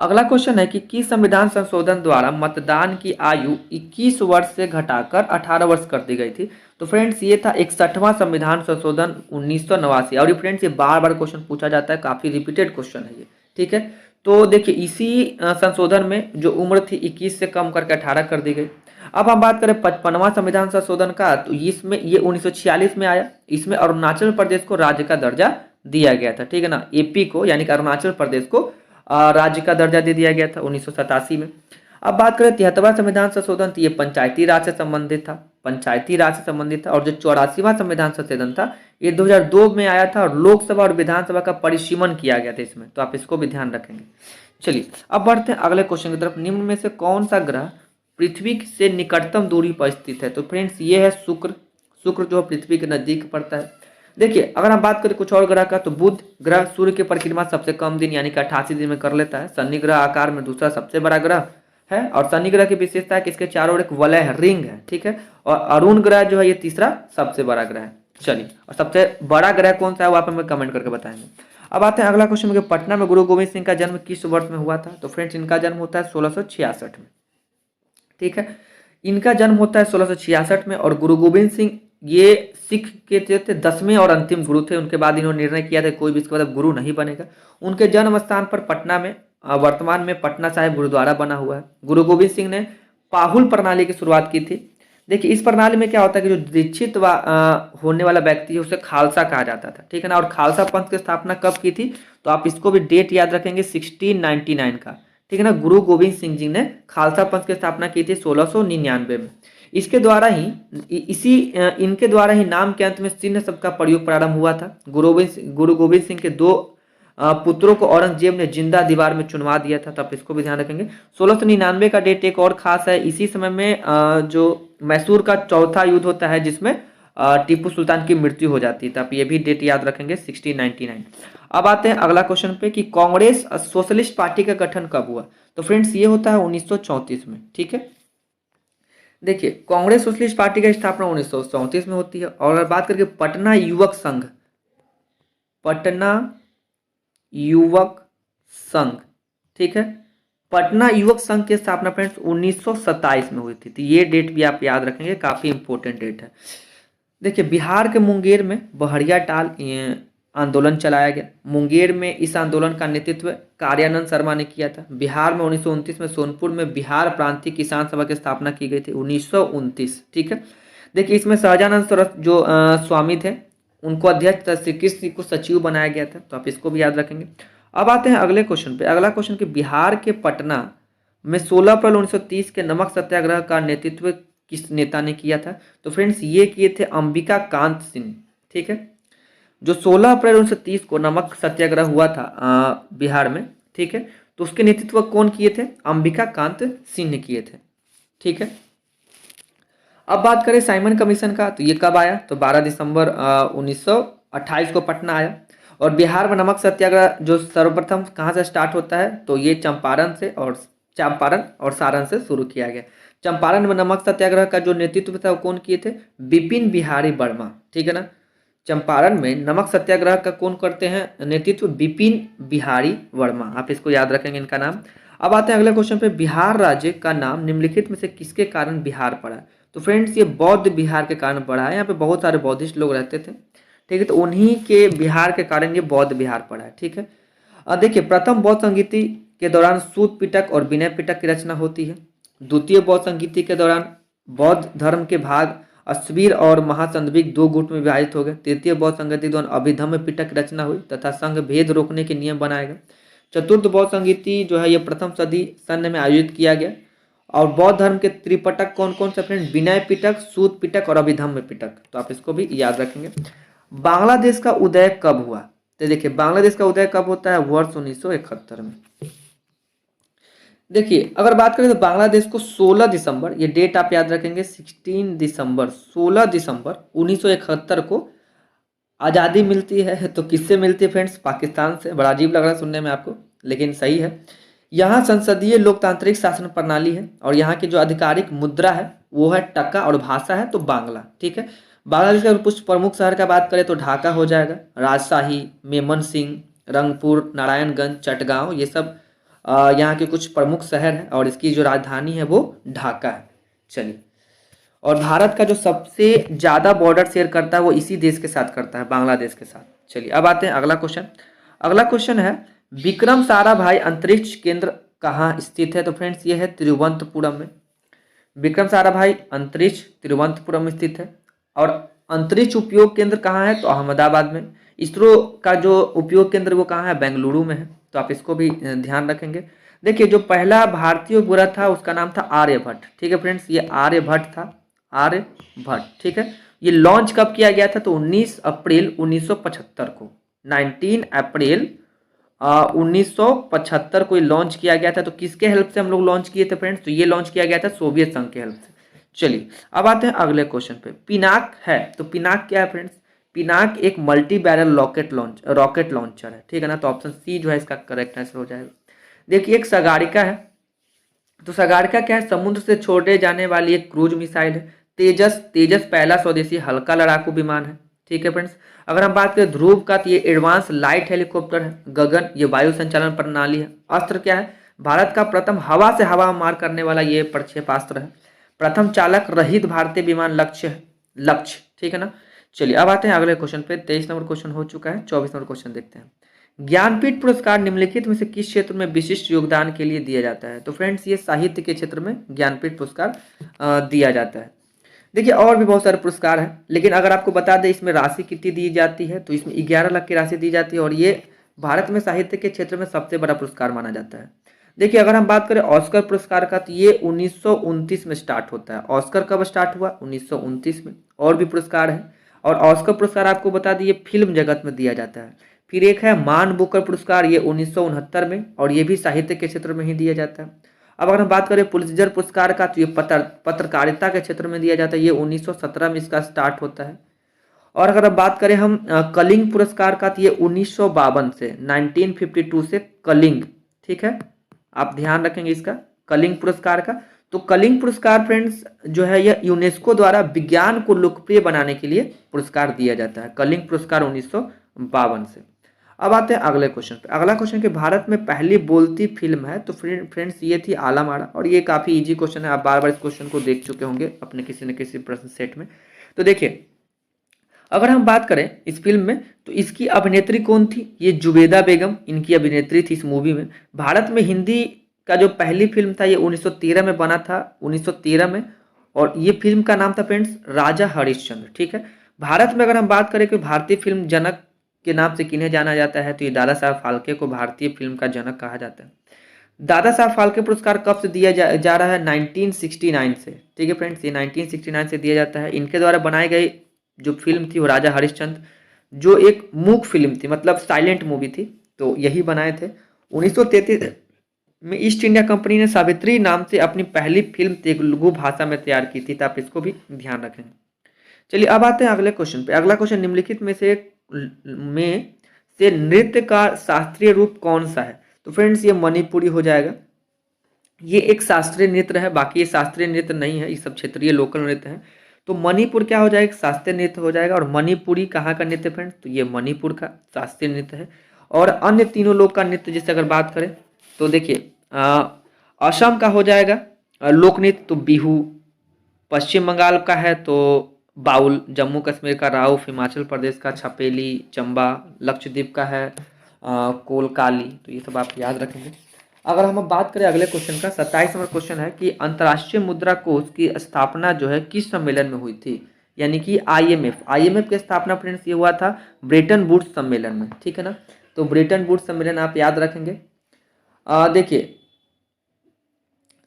अगला क्वेश्चन है कि किस संविधान संशोधन द्वारा मतदान की आयु 21 वर्ष से घटाकर 18 वर्ष कर दी गई थी? तो फ्रेंड्स ये था 61वां संविधान संशोधन 1989। और ये फ्रेंड्स ये बार बार क्वेश्चन पूछा जाता है, काफी रिपीटेड क्वेश्चन है ये। ठीक है, तो देखिए इसी संशोधन में जो उम्र थी 21 से कम करके 18 कर दी गई। अब हम बात करें 55वां संविधान संशोधन का, तो इसमें ये 1946 में आया। इसमें अरुणाचल प्रदेश को राज्य का दर्जा दिया गया था। ठीक है ना, एपी को यानी कि अरुणाचल प्रदेश को राज्य का दर्जा दे दिया गया था 1987 में। अब बात करें 73वां संविधान संशोधन, तो ये पंचायती राज से संबंधित था, और जो 84वां संविधान संशोधन था ये 2002 में आया था, और लोकसभा और विधानसभा का परिसीमन किया गया था इसमें। तो आप इसको भी ध्यान रखेंगे। चलिए अब बढ़ते हैं अगले क्वेश्चन की तरफ। निम्न में से कौन सा ग्रह पृथ्वी से निकटतम दूरी पर स्थित है? तो फ्रेंड्स ये है शुक्र। शुक्र जो पृथ्वी के नजदीक पड़ता है। देखिए अगर हम बात करें कुछ और ग्रह का, तो बुध ग्रह सूर्य की परिक्रमा सबसे कम दिन यानी कि 88 दिन में कर लेता है। शनि ग्रह आकार में दूसरा सबसे बड़ा ग्रह है, और शनि ग्रह की विशेषता है कि इसके चारों ओर एक वलय है, रिंग है, ठीक है। और अरुण ग्रह जो है ये तीसरा सबसे बड़ा ग्रह है। चलिए, और सबसे बड़ा ग्रह कौन सा है वो आप हमें कमेंट करके बताएंगे। अब आते हैं अगला क्वेश्चन में, पटना में गुरु गोविंद सिंह का जन्म किस वर्ष में हुआ था? तो फ्रेंड्स इनका जन्म होता है 1666 में, ठीक है। इनका जन्म होता है 1666 में, और गुरु गोविंद सिंह ये सिख के जो थे 10वें और अंतिम गुरु थे। उनके बाद इन्होंने निर्णय किया था कोई भी इसके बाद गुरु नहीं बनेगा। उनके जन्म स्थान पर पटना में वर्तमान में पटना साहिब गुरुद्वारा बना हुआ है। गुरु गोविंद सिंह ने पाहुल प्रणाली की शुरुआत की थी। देखिए इस प्रणाली में क्या होता है कि जो दीक्षित होने वाला व्यक्ति है उसे खालसा कहा जाता था, ठीक है ना। और खालसा पंथ की स्थापना कब की थी? तो आप इसको भी डेट याद रखेंगे, 1699 का, ठीक है ना। गुरु गोविंद सिंह जी ने खालसा पंथ की स्थापना की थी 1699 में। इसके द्वारा ही इनके द्वारा ही नाम के अंत में चिन्ह शब्द का प्रयोग प्रारंभ हुआ था। गुरु गोविंद सिंह के दो पुत्रों को औरंगजेब ने जिंदा दीवार में चुनवा दिया था, तो आप इसको भी ध्यान रखेंगे। 1699 का डेट एक और खास है, इसी समय में जो मैसूर का चौथा युद्ध होता है जिसमें टीपू सुल्तान की मृत्यु हो जाती है, तो आप ये भी डेट याद रखेंगे 1699। अब आते हैं अगला क्वेश्चन पे कि कांग्रेस सोशलिस्ट पार्टी का गठन कब हुआ? तो फ्रेंड्स ये होता है 1934 में, ठीक है। देखिए कांग्रेस सोशलिस्ट पार्टी का स्थापना 1934 में होती है। और अगर बात करके पटना युवक संघ, पटना युवक संघ, ठीक है, पटना युवक संघ की स्थापना फ्रेंड्स 1927 में हुई थी, तो ये डेट भी आप याद रखेंगे, काफी इंपॉर्टेंट डेट है। देखिए बिहार के मुंगेर में बहरिया टाल आंदोलन चलाया गया। मुंगेर में इस आंदोलन का नेतृत्व कार्यानंद शर्मा ने किया था। बिहार में 1929 में सोनपुर में बिहार प्रांतीय किसान सभा की स्थापना की गई थी, 1929, ठीक है। देखिए इसमें सहजानंद जो स्वामी थे उनको अध्यक्ष, श्री कृष्ण को सचिव बनाया गया था, तो आप इसको भी याद रखेंगे। अब आते हैं अगले क्वेश्चन पे। अगला क्वेश्चन कि बिहार के पटना में 16 अप्रैल 1930 के नमक सत्याग्रह का नेतृत्व किस नेता ने किया था? तो फ्रेंड्स ये किए थे अंबिका कांत सिंह, ठीक है। जो 16 अप्रैल 1930 को नमक सत्याग्रह हुआ था बिहार में, ठीक है, तो उसके नेतृत्व कौन किए थे? अंबिका कांत सिंह ने किए थे, ठीक है। अब बात करें साइमन कमीशन का, तो ये कब आया? तो 12 दिसंबर 1928 को पटना आया। और बिहार में नमक सत्याग्रह जो सर्वप्रथम कहाँ से स्टार्ट होता है? तो ये चंपारण और सारण से शुरू किया गया। चंपारण में नमक सत्याग्रह का जो नेतृत्व था वो कौन किए थे? बिपिन बिहारी वर्मा, ठीक है ना। चंपारण में नमक सत्याग्रह का कौन करते हैं नेतृत्व? बिपिन बिहारी वर्मा, आप इसको याद रखेंगे इनका नाम। अब आते हैं अगले क्वेश्चन पे, बिहार राज्य का नाम निम्नलिखित में से किसके कारण बिहार पड़ा? तो फ्रेंड्स ये बौद्ध बिहार के कारण पड़ा है। यहाँ पे बहुत सारे बौद्धिस्ट लोग रहते थे, ठीक है, तो उन्हीं के बिहार के कारण ये बौद्ध बिहार पड़ा है, ठीक है। देखिए प्रथम बौद्ध संगीति के दौरान सूत पिटक और विनय पिटक की रचना होती है। द्वितीय बौद्ध संगीति के दौरान बौद्ध धर्म के भाग अश्वीर और महासंदर्भिक दो गुट में विभाजित हो गए। तृतीय बौद्ध संगीति द्वारा अभिधम्म पिटक रचना हुई तथा संघ भेद रोकने के नियम बनाए गए। चतुर्थ बौद्ध संगीति जो है ये प्रथम सदी सन में आयोजित किया गया। और बौद्ध धर्म के त्रिपिटक कौन कौन से फ्रेंड? विनय पिटक, सूत पिटक और अभिधम्म पिटक, तो आप इसको भी याद रखेंगे। बांग्लादेश का उदय कब हुआ? तो देखिए बांग्लादेश का उदय कब होता है? वर्ष 1971 में। देखिए अगर बात करें तो बांग्लादेश को 16 दिसंबर, ये डेट आप याद रखेंगे, 16 दिसंबर 1971 को आज़ादी मिलती है। तो किससे मिलती है फ्रेंड्स? पाकिस्तान से। बड़ा अजीब लग रहा है सुनने में आपको, लेकिन सही है। यहाँ संसदीय लोकतांत्रिक शासन प्रणाली है और यहाँ की जो आधिकारिक मुद्रा है वो है टका और भाषा है तो बांग्ला, ठीक है। बांग्लादेश का कुछ प्रमुख शहर का बात करें तो ढाका हो जाएगा, राजशाही, मेमन सिंह, रंगपुर, नारायणगंज, चटगांव, ये सब यहाँ के कुछ प्रमुख शहर हैं और इसकी जो राजधानी है वो ढाका है। चलिए, और भारत का जो सबसे ज़्यादा बॉर्डर शेयर करता है वो इसी देश के साथ करता है, बांग्लादेश के साथ। चलिए अब आते हैं अगला क्वेश्चन। अगला क्वेश्चन है विक्रम साराभाई अंतरिक्ष केंद्र कहाँ स्थित है? तो फ्रेंड्स ये है तिरुवनंतपुरम में। विक्रम साराभाई अंतरिक्ष तिरुवनंतपुरम में स्थित है। और अंतरिक्ष उपयोग केंद्र कहाँ है? तो अहमदाबाद में। इसरो का जो उपयोग केंद्र वो कहाँ है? बेंगलुरु में है, तो आप इसको भी ध्यान रखेंगे। देखिए जो पहला भारतीय उपग्रह था उसका नाम था आर्यभट्ट, ठीक है फ्रेंड्स, ये आर्यभट्ट था, आर्यभट्ट, ठीक है। ये लॉन्च कब किया गया था? तो 19 अप्रैल 1975 को, 19 अप्रैल 1975 को लॉन्च किया गया था। तो किसके हेल्प से हम लोग लॉन्च किए थे फ्रेंड्स? तो ये लॉन्च किया गया था सोवियत संघ के हेल्प से। चलिए अब आते हैं अगले क्वेश्चन पे। पिनाक है, तो पिनाक क्या है फ्रेंड्स? पिनाक एक मल्टी बैरल रॉकेट लॉन्चर है, ठीक है ना। तो ऑप्शन सी जो है इसका करेक्ट आंसर हो जाएगा। देखिए एक सगारिका है, तो सगारिका क्या है, समुद्र से छोड़े जाने वाली एक क्रूज मिसाइल है। तेजस पहला स्वदेशी हल्का लड़ाकू विमान है, ठीक है फ्रेंड्स। अगर हम बात करें ध्रुव का, तो ये एडवांस लाइट हेलीकॉप्टर है। गगन ये वायु संचालन प्रणाली है। अस्त्र क्या है, भारत का प्रथम हवा से हवा मार करने वाला ये प्रक्षेपास्त्र है। प्रथम चालक रहित भारतीय विमान लक्ष्य, ठीक है ना। चलिए अब आते हैं अगले क्वेश्चन पे। 23 नंबर क्वेश्चन हो चुका है, 24 नंबर क्वेश्चन देखते हैं। ज्ञानपीठ पुरस्कार निम्नलिखित में से किस क्षेत्र में विशिष्ट योगदान के लिए दिया जाता है? तो फ्रेंड्स ये साहित्य के क्षेत्र में ज्ञानपीठ पुरस्कार दिया जाता है। देखिए और भी बहुत सारे पुरस्कार हैं, लेकिन अगर आपको बता दें इसमें राशि कितनी दी जाती है, तो इसमें 11 लाख की राशि दी जाती है और ये भारत में साहित्य के क्षेत्र में सबसे बड़ा पुरस्कार माना जाता है। देखिए अगर हम बात करें ऑस्कर पुरस्कार का, तो ये 1929 में स्टार्ट होता है। ऑस्कर कब स्टार्ट हुआ? 1929 में। और भी पुरस्कार है, और ऑस्कर पुरस्कार आपको बता दिए फिल्म जगत में दिया जाता है। फिर एक है मान बुकर पुरस्कार, ये 1969 में, और ये भी साहित्य के क्षेत्र में ही दिया जाता है। अब अगर हम बात करें पुलित्जर पुरस्कार का, तो ये पत्रकारिता के क्षेत्र में दिया जाता है। ये 1917 में इसका स्टार्ट होता है। और अगर अब बात करें हम कलिंग पुरस्कार का, तो ये 1952 से 1952 से कलिंग, ठीक है, आप ध्यान रखेंगे इसका, कलिंग पुरस्कार का। तो कलिंग पुरस्कार फ्रेंड्स जो है यह यूनेस्को द्वारा विज्ञान को लोकप्रिय बनाने के लिए पुरस्कार दिया जाता है। कलिंग पुरस्कार 1952 से। अब आते हैं अगले क्वेश्चन पे। अगला क्वेश्चन कि भारत में पहली बोलती फिल्म है, तो फ्रेंड्स ये थी आला, और ये काफी इजी क्वेश्चन है, आप बार बार इस क्वेश्चन को देख चुके होंगे अपने किसी न किसी प्रश्न सेट में। तो देखिए अगर हम बात करें इस फिल्म में, तो इसकी अभिनेत्री कौन थी? ये जुबेदा बेगम इनकी अभिनेत्री थी इस मूवी में। भारत में हिंदी का जो पहली फिल्म था ये 1913 में बना था, 1913 में, और ये फिल्म का नाम था फ्रेंड्स राजा हरिश्चंद्र, ठीक है। भारत में अगर हम बात करें कि भारतीय फिल्म जनक के नाम से किन्हें जाना जाता है, तो ये दादा साहब फाल्के को भारतीय फिल्म का जनक कहा जाता है। दादा साहब फाल्के पुरस्कार कब से दिया जा रहा है? 1969 से, ठीक है फ्रेंड्स, ये 1969 से दिया जाता है। इनके द्वारा बनाई गई जो फिल्म थी वो राजा हरिश्चंद्र, जो एक मूक फिल्म थी, मतलब साइलेंट मूवी थी, तो यही बनाए थे। 1933 में ईस्ट इंडिया कंपनी ने सावित्री नाम से अपनी पहली फिल्म तेलुगु भाषा में तैयार की थी, तो आप इसको भी ध्यान रखेंगे। चलिए अब आते हैं अगले क्वेश्चन पे। अगला क्वेश्चन निम्नलिखित में से नृत्य का शास्त्रीय रूप कौन सा है? तो फ्रेंड्स ये मणिपुरी हो जाएगा। ये एक शास्त्रीय नृत्य है, बाकी ये शास्त्रीय नृत्य नहीं है, ये सब क्षेत्रीय लोकल नृत्य है। तो मणिपुर क्या हो जाएगा? शास्त्रीय नृत्य हो जाएगा। और मणिपुरी कहाँ का नृत्य फ्रेंड्स? तो ये मणिपुर का शास्त्रीय नृत्य है। और अन्य तीनों लोग का नृत्य जैसे अगर बात करें, तो देखिए असम का हो जाएगा लोक नृत्य, तो बिहू। पश्चिम बंगाल का है तो बाउल, जम्मू कश्मीर का राउफ, हिमाचल प्रदेश का छपेली, चंबा, लक्षद्वीप का है कोलकाली। तो ये सब आप याद रखेंगे। अगर हम अब बात करें अगले क्वेश्चन का, 27 नंबर क्वेश्चन है कि अंतर्राष्ट्रीय मुद्रा कोष की स्थापना जो है किस सम्मेलन में हुई थी? यानी कि आईएमएफ की स्थापना फ्रेंड्स ये हुआ था ब्रेटन वुड्स सम्मेलन में, ठीक है ना। तो ब्रेटन वुड्स सम्मेलन आप याद रखेंगे। देखिए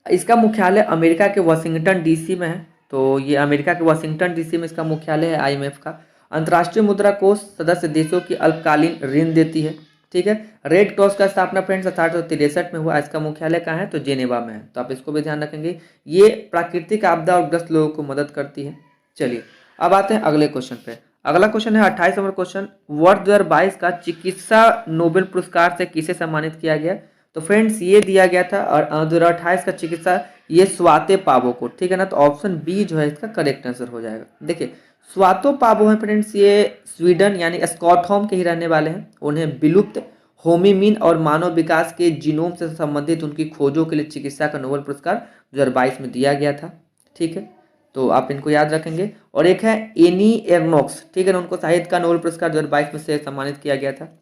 इसका मुख्यालय अमेरिका के वाशिंगटन डीसी में है, तो ये अमेरिका के वाशिंगटन डीसी में इसका मुख्यालय है आईएमएफ का। अंतर्राष्ट्रीय मुद्रा कोष सदस्य देशों की अल्पकालीन ऋण देती है, ठीक है। रेड क्रॉस का स्थापना फ्रेंड्स 1863 में हुआ, इसका मुख्यालय कहाँ है? तो जेनेवा में है, तो आप इसको भी ध्यान रखेंगे। ये प्राकृतिक आपदा और ग्रस्त लोगों को मदद करती है। चलिए अब आते हैं अगले क्वेश्चन पे। अगला क्वेश्चन है 28 नंबर क्वेश्चन, वर्ष 2022 का चिकित्सा नोबेल पुरस्कार से किसे सम्मानित किया गया? तो फ्रेंड्स ये दिया गया था और 2028 का चिकित्सा ये स्वाते पावो को, ठीक है ना। तो ऑप्शन बी जो है इसका करेक्ट आंसर हो जाएगा। देखिए स्वातो पावो है फ्रेंड्स, ये स्वीडन यानी स्कॉटहोम के ही रहने वाले हैं। उन्हें विलुप्त होमिनिन और मानव विकास के जीनोम से संबंधित उनकी खोजों के लिए चिकित्सा का नोबेल पुरस्कार 2022 में दिया गया था, ठीक है। तो आप इनको याद रखेंगे। और एक है एनी एर्नोक्स, ठीक है ना, उनको साहित्य का नोबेल पुरस्कार 2022 में से सम्मानित किया गया था।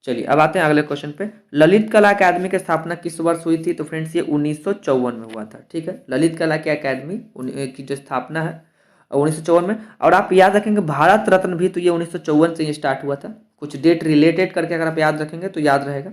चलिए अब आते हैं अगले क्वेश्चन पे। ललित कला अकादमी की स्थापना किस वर्ष हुई थी? तो फ्रेंड्स ये 1954 में हुआ था, ठीक है। ललित कला की अकादमी की जो स्थापना है 1954 में। और आप याद रखेंगे भारत रत्न भी तो ये 1954 से स्टार्ट हुआ था। कुछ डेट रिलेटेड करके अगर आप याद रखेंगे तो याद रहेगा।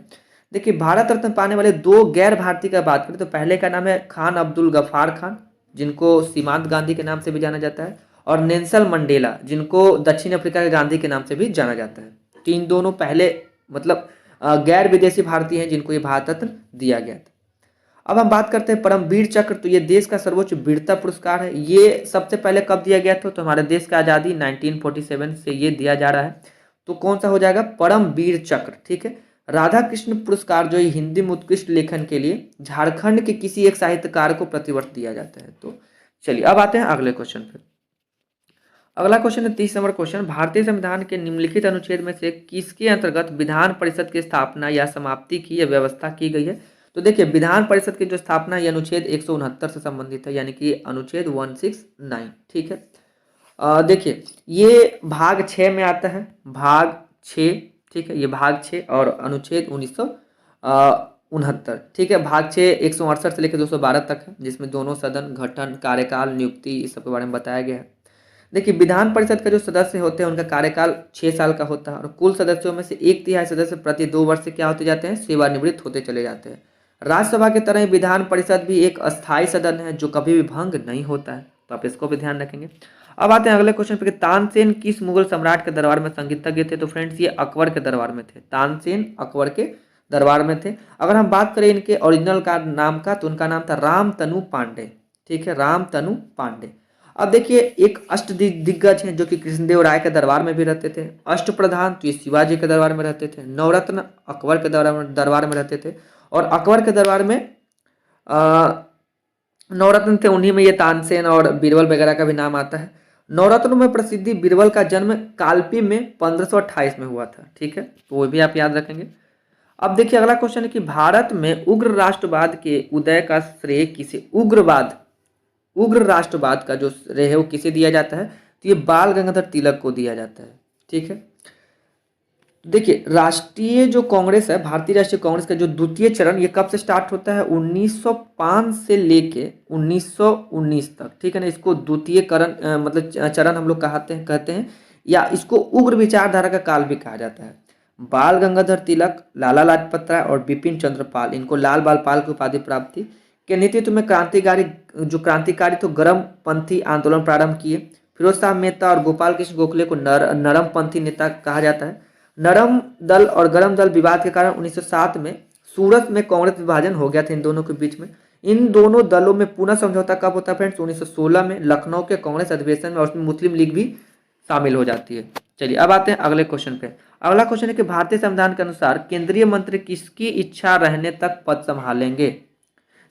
देखिए भारत रत्न पाने वाले दो गैर भारतीय का बात करें तो पहले का नाम है खान अब्दुल गफ्फार खान, जिनको सीमांत गांधी के नाम से भी जाना जाता है, और नेल्सन मंडेला, जिनको दक्षिण अफ्रीका के गांधी के नाम से भी जाना जाता है। तो इन दोनों पहले मतलब गैर विदेशी भारतीय हैं जिनको ये भारत रत्न दिया गया था। अब हम बात करते हैं परमवीर चक्र। तो ये देश का सर्वोच्च वीरता पुरस्कार है। ये सबसे पहले कब दिया गया था? तो हमारे देश का आज़ादी 1947 से ये दिया जा रहा है। तो कौन सा हो जाएगा? परमवीर चक्र। ठीक है। राधा कृष्ण पुरस्कार जो हिंदी में उत्कृष्ट लेखन के लिए झारखंड के किसी एक साहित्यकार को प्रतिवर्ष दिया जाता है। तो चलिए अब आते हैं अगले क्वेश्चन पे। अगला क्वेश्चन है 30 नंबर क्वेश्चन। भारतीय संविधान के निम्नलिखित अनुच्छेद में से किसके अंतर्गत विधान परिषद की स्थापना या समाप्ति की यह व्यवस्था की गई है? तो देखिए विधान परिषद की जो स्थापना ये अनुच्छेद 169 से संबंधित है, यानी कि अनुच्छेद 169। ठीक है। देखिए ये भाग 6 में आता है, भाग 6। ठीक है, ये भाग 6 और अनुच्छेद 1969। ठीक है, भाग 6 168 से लेकर 212 तक है, जिसमें दोनों सदन, गठन, कार्यकाल, नियुक्ति इस सब के बारे में बताया गया है। देखिए विधान परिषद का जो सदस्य होते हैं उनका कार्यकाल 6 साल का होता है और कुल सदस्यों में से 1/3 सदस्य प्रति 2 वर्ष से क्या होते जाते हैं? सेवानिवृत्त होते चले जाते हैं। राज्यसभा की तरह ही विधान परिषद भी एक अस्थायी सदन है जो कभी भी भंग नहीं होता है। तो आप इसको भी ध्यान रखेंगे। अब आते हैं अगले क्वेश्चन पे कि तानसेन किस मुगल सम्राट के दरबार में संगीतज्ञ थे? तो फ्रेंड्स ये अकबर के दरबार में थे। तानसेन अकबर के दरबार में थे। अगर हम बात करें इनके ओरिजिनल का नाम का, तो उनका नाम था रामतनु पांडे। ठीक है, रामतनु पांडे। अब देखिए एक अष्ट दिग्गज हैं जो कि कृष्णदेव राय के दरबार में भी रहते थे। अष्ट प्रधान तो ये शिवाजी के दरबार में रहते थे। नवरत्न अकबर के दरबार में रहते थे। और अकबर के दरबार में नवरत्न थे, उन्हीं में ये तानसेन और बीरबल वगैरह का भी नाम आता है। नवरत्नों में प्रसिद्धि बीरबल का जन्म कालपी में 1528 में हुआ था। ठीक है, तो वो भी आप याद रखेंगे। अब देखिए अगला क्वेश्चन है कि भारत में उग्र राष्ट्रवाद के उदय का श्रेय किसे, उग्र राष्ट्रवाद का जो श्रेय है वो किसे दिया जाता है? तो ये बाल गंगाधर तिलक को दिया जाता है। ठीक है। देखिए राष्ट्रीय जो कांग्रेस है, भारतीय राष्ट्रीय कांग्रेस का जो द्वितीय चरण, ये कब से स्टार्ट होता है? 1905 से लेके 1919 तक। ठीक है ना, इसको द्वितीय मतलब चरण हम लोग कहते हैं या इसको उग्र विचारधारा का काल भी कहा जाता है। बाल गंगाधर तिलक, लाला लाजपत राय और बिपिन चंद्र पाल, इनको लाल बाल पाल की उपाधि प्राप्त थी, के नेतृत्व में क्रांतिकारी तो गर्मपंथी आंदोलन प्रारंभ किए। फिरोज शाह मेहता और गोपाल कृष्ण गोखले को नरमपंथी नेता कहा जाता है। नरम दल और गरम दल विवाद के कारण 1907 में सूरत में कांग्रेस विभाजन हो गया था इन दोनों के बीच में। इन दोनों दलों में पुनः समझौता कब होता है फ्रेंड्स? 1916 में लखनऊ के कांग्रेस अधिवेशन में, और उसमें मुस्लिम लीग भी शामिल हो जाती है। चलिए अब आते हैं अगले क्वेश्चन पे। अगला क्वेश्चन है कि भारतीय संविधान के अनुसार केंद्रीय मंत्री किसकी इच्छा रहने तक पद संभालेंगे?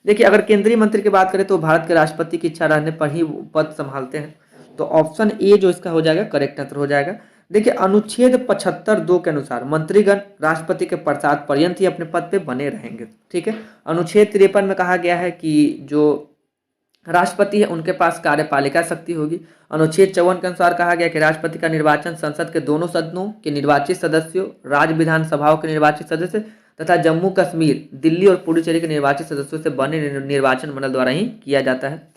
देखिए अगर केंद्रीय मंत्री की बात करें तो भारत के राष्ट्रपति की इच्छा रहने पर ही पद संभालते हैं। तो ऑप्शन ए जो इसका हो जाएगा करेक्ट आंसर हो जाएगा। देखिए अनुच्छेद 75(2) के अनुसार मंत्रीगण राष्ट्रपति के पश्चात पर्यंत ही अपने पद पे बने रहेंगे। ठीक है। अनुच्छेद 53 में कहा गया है कि जो राष्ट्रपति है उनके पास कार्यपालिका शक्ति होगी। अनुच्छेद 54 के अनुसार कहा गया कि राष्ट्रपति का निर्वाचन संसद के दोनों सदनों के निर्वाचित सदस्यों, राज्य विधानसभाओं के निर्वाचित सदस्य तथा जम्मू कश्मीर, दिल्ली और पुडुचेरी के निर्वाचित सदस्यों से बने निर्वाचन मंडल द्वारा ही किया जाता है।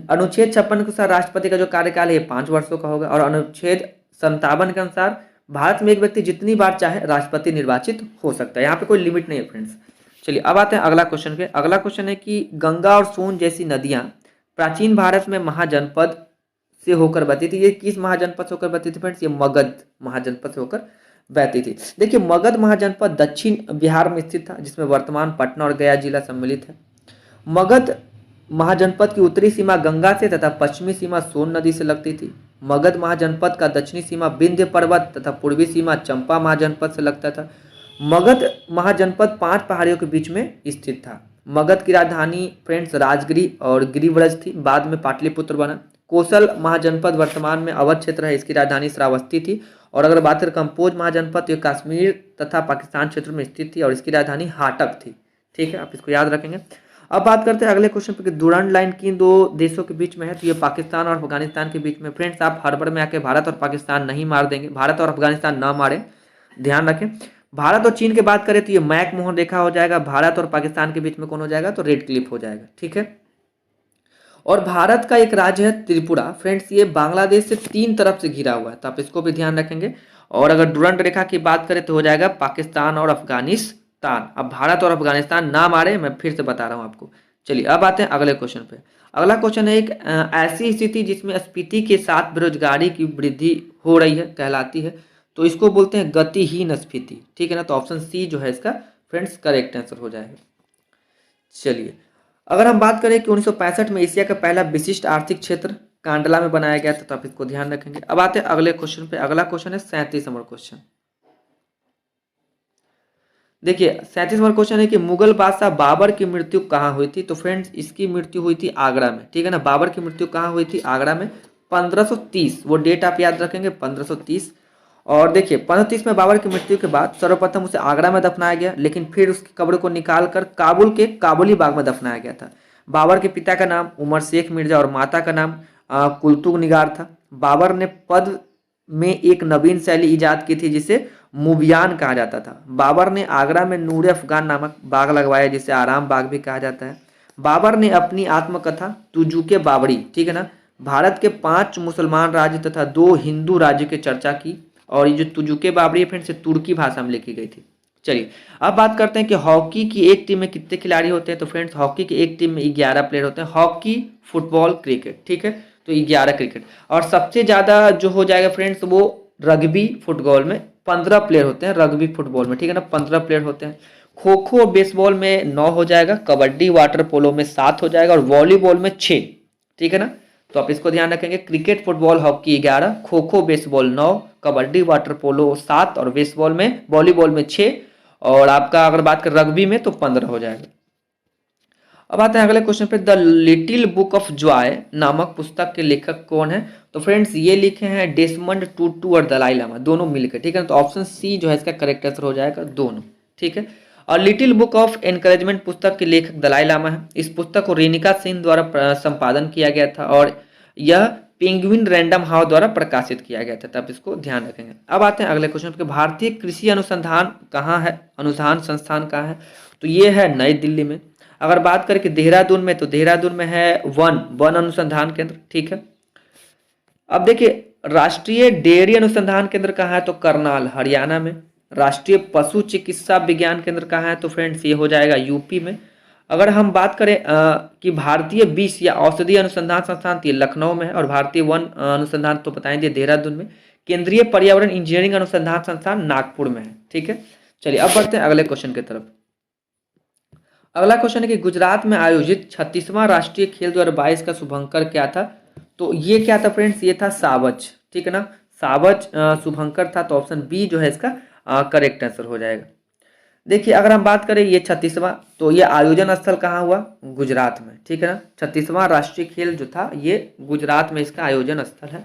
अनुच्छेद 56 के अनुसार राष्ट्रपति का जो कार्यकाल है 5 वर्षों का होगा। और अनुच्छेद 57 के अनुसार भारत में एक व्यक्ति जितनी बार चाहे राष्ट्रपति निर्वाचित हो सकता है, यहाँ पे कोई लिमिट नहीं है फ्रेंड्स। चलिए अब आते हैं अगला क्वेश्चन पे। अगला क्वेश्चन है कि गंगा और सोन जैसी नदियां प्राचीन भारत में महाजनपद से होकर बहती थी। ये किस महाजनपद से होकर बहती थी फ्रेंड्स? ये मगध महाजनपद से होकर बहती थी। देखिए मगध महाजनपद दक्षिण बिहार में स्थित था, जिसमें वर्तमान पटना और गया जिला सम्मिलित है। मगध महाजनपद की उत्तरी सीमा गंगा से तथा पश्चिमी सीमा सोन नदी से लगती थी। मगध महाजनपद का दक्षिणी सीमा विंध्य पर्वत तथा पूर्वी सीमा चंपा महाजनपद से लगता था। मगध महाजनपद 5 पहाड़ियों के बीच में स्थित था। मगध की राजधानी फ्रेंड्स राजगिरी और गिरिव्रज थी, बाद में पाटलिपुत्र बना। कोसल महाजनपद वर्तमान में अवध क्षेत्र है, इसकी राजधानी श्रावस्ती थी। और अगर बात करें कंपोज महाजनपद, तो कश्मीर तथा पाकिस्तान क्षेत्र में स्थित थी और इसकी राजधानी हाटक थी। ठीक है, आप इसको याद रखेंगे। अब बात करते हैं अगले क्वेश्चन पे कि डुरांड लाइन किन दो देशों के बीच में है? तो ये पाकिस्तान और अफगानिस्तान के बीच में। फ्रेंड्स आप हड़बड़ में आके भारत और पाकिस्तान नहीं मार देंगे, भारत और अफगानिस्तान ना मारे, ध्यान रखें। भारत और चीन की बात करें तो ये मैकमोहन रेखा हो जाएगा। भारत और पाकिस्तान के बीच में कौन हो जाएगा? तो रेड क्लिफ हो जाएगा। ठीक है। और भारत का एक राज्य है त्रिपुरा। फ्रेंड्स ये बांग्लादेश से 3 तरफ से घिरा हुआ है, तो आप इसको भी ध्यान रखेंगे। और अगर डुरांड रेखा की बात करें तो हो जाएगा पाकिस्तान और अफगानिस्तान। अब भारत और अफगानिस्तान ना मारे, मैं फिर से बता रहा हूं आपको। चलिए अब आते हैं अगले क्वेश्चन पे। अगला क्वेश्चन है एक ऐसी स्थिति जिसमें स्फीति के साथ बेरोजगारी की वृद्धि हो रही है कहलाती है, तो इसको बोलते हैं गतिहीन स्फीति। ठीक है ना, तो ऑप्शन सी जो है इसका फ्रेंड्स करेक्ट आंसर हो जाएगा। चलिए अगर हम बात करें कि 1965 में एशिया का पहला विशिष्ट आर्थिक क्षेत्र कांडला में बनाया गया था, तो आप इसको ध्यान रखेंगे। अब आते हैं अगले क्वेश्चन पे। अगला क्वेश्चन है 37 नंबर क्वेश्चन। देखिए 37 नंबर क्वेश्चन है कि मुगल बादशाह बाबर की मृत्यु कहाँ हुई थी। तो फ्रेंड्स इसकी मृत्यु हुई थी आगरा में, ठीक है ना। बाबर की मृत्यु कहाँ हुई थी? आगरा में 1530। वो डेट आप याद रखेंगे 1530। और देखिए 1530 में बाबर की मृत्यु के बाद सर्वप्रथम उसे आगरा में दफनाया गया, लेकिन फिर उसकी कब्र को निकाल कर काबुल के काबुली बाग में दफनाया गया था। बाबर के पिता का नाम उमर शेख मिर्जा और माता का नाम कुलतुग निगार था। बाबर ने पद में एक नवीन शैली इजाद की थी जिसे मुबियान कहा जाता था। बाबर ने आगरा में नूर अफगान नामक बाग लगवाया जिसे आराम बाग भी कहा जाता है। बाबर ने अपनी आत्मकथा तुजुके बाबरी, ठीक है ना, भारत के 5 मुसलमान राज्य तथा 2 हिंदू राज्य की चर्चा की। और ये जो तुजुके बाबरी है फ्रेंड्स, तुर्की भाषा में लिखी गई थी। चलिए अब बात करते हैं कि हॉकी की एक टीम में कितने खिलाड़ी होते हैं। तो फ्रेंड्स हॉकी की एक टीम में 11 प्लेयर होते हैं। हॉकी, फुटबॉल, क्रिकेट, ठीक है, तो 11 क्रिकेट। और सबसे ज्यादा जो हो जाएगा फ्रेंड्स वो रग्बी फुटबॉल में 15 प्लेयर होते हैं। रग्बी फुटबॉल में, ठीक है ना, 15 प्लेयर होते हैं। खो खो बेसबॉल में 9 हो जाएगा। कबड्डी वाटर पोलो में 7 हो जाएगा और वॉलीबॉल में 6, ठीक है ना। तो आप इसको ध्यान रखेंगे। Cricket, football, hockey 11, kho kho baseball 9, kabaddi water polo 7 और बेसबॉल में वॉलीबॉल में 6। और आपका अगर बात करें रग्बी में तो 15 हो जाएगा। अब आते हैं अगले क्वेश्चन पे। The little book of Joy नामक पुस्तक के लेखक कौन है। तो फ्रेंड्स ये लिखे हैं डेसमंड टूटू और दलाई लामा, दोनों मिलकर, ठीक है ना। तो ऑप्शन सी जो है इसका करेक्ट आंसर हो जाएगा, दोनों, ठीक है। और लिटिल बुक ऑफ एनकरेजमेंट पुस्तक के लेखक दलाई लामा है। इस पुस्तक को रेनिका सिंह द्वारा संपादन किया गया था और यह पेंगुइन रैंडम हाउस द्वारा प्रकाशित किया गया था। तब इसको ध्यान रखेंगे। अब आते हैं अगले क्वेश्चन पे। भारतीय कृषि अनुसंधान कहाँ है, अनुसंधान संस्थान कहाँ है। तो ये है नई दिल्ली में। अगर बात करें कि देहरादून में, तो देहरादून में है वन अनुसंधान केंद्र, ठीक है। अब देखिए राष्ट्रीय डेयरी अनुसंधान केंद्र कहाँ है। तो करनाल, हरियाणा में। राष्ट्रीय पशु चिकित्सा विज्ञान केंद्र कहाँ है। तो फ्रेंड्स ये हो जाएगा यूपी में। अगर हम बात करें कि भारतीय विष या औषधि अनुसंधान संस्थान तो ये लखनऊ में है। और भारतीय वन अनुसंधान तो बताएंगे देहरादून में। केंद्रीय पर्यावरण इंजीनियरिंग अनुसंधान संस्थान नागपुर में है, ठीक है। चलिए अब बढ़ते हैं अगले क्वेश्चन की तरफ। अगला क्वेश्चन है कि गुजरात में आयोजित 36वां राष्ट्रीय खेल 2022 का शुभंकर क्या था। तो ये क्या था फ्रेंड्स, ये था सावज, ठीक है ना। सावज शुभंकर था। तो ऑप्शन बी जो है इसका करेक्ट आंसर हो जाएगा। देखिए अगर हम बात करें ये 36वां, तो ये आयोजन स्थल कहाँ हुआ, गुजरात में, ठीक है ना। 36वां राष्ट्रीय खेल जो था ये गुजरात में इसका आयोजन स्थल है।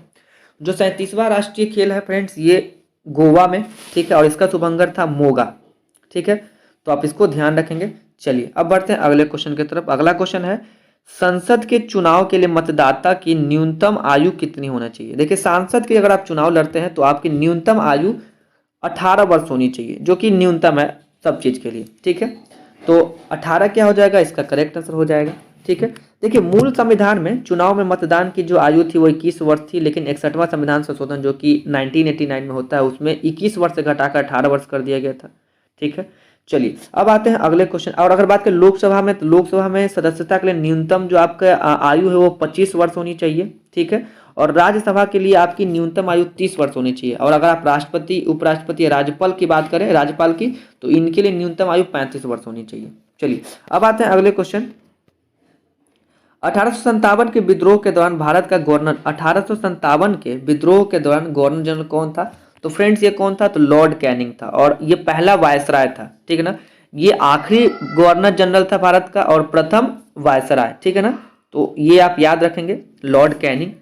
जो 37वां राष्ट्रीय खेल है फ्रेंड्स ये गोवा में, ठीक है। और इसका शुभंकर था मोगा, ठीक है। तो आप इसको ध्यान रखेंगे। चलिए अब बढ़ते हैं अगले क्वेश्चन की तरफ। अगला क्वेश्चन है संसद के चुनाव के लिए मतदाता की न्यूनतम आयु कितनी होना चाहिए। देखिए सांसद के अगर आप चुनाव लड़ते हैं तो आपकी न्यूनतम आयु 18 वर्ष होनी चाहिए, जो कि न्यूनतम है सब चीज के लिए, ठीक है। तो 18 क्या हो जाएगा, इसका करेक्ट आंसर हो जाएगा, ठीक है। देखिए मूल संविधान में चुनाव में मतदान की जो आयु थी वो 21 वर्ष थी, लेकिन 61वां संविधान संशोधन जो कि 1989 में होता है उसमें 21 वर्ष से घटाकर 18 वर्ष कर दिया गया था, ठीक है। चलिए अब आते हैं अगले क्वेश्चन। और अगर बात करें लोकसभा में, तो लोकसभा में सदस्यता के लिए न्यूनतम जो आपका आयु है वो 25 वर्ष होनी चाहिए, ठीक है। और राज्यसभा के लिए आपकी न्यूनतम आयु 30 वर्ष होनी चाहिए। और अगर आप राष्ट्रपति, उपराष्ट्रपति या राज्यपाल की बात करें, राज्यपाल की, तो इनके लिए न्यूनतम आयु 35 वर्ष होनी चाहिए। चलिए अब आते हैं अगले क्वेश्चन। 1857 के विद्रोह के दौरान भारत का गवर्नर, 1857 के विद्रोह के दौरान गवर्नर जनरल कौन था। तो फ्रेंड्स ये कौन था, तो लॉर्ड कैनिंग था। और ये पहला वायसराय था, ठीक है ना। ये आखिरी गवर्नर जनरल था भारत का और प्रथम वायसराय, ठीक है ना। तो ये आप याद रखेंगे, लॉर्ड कैनिंग।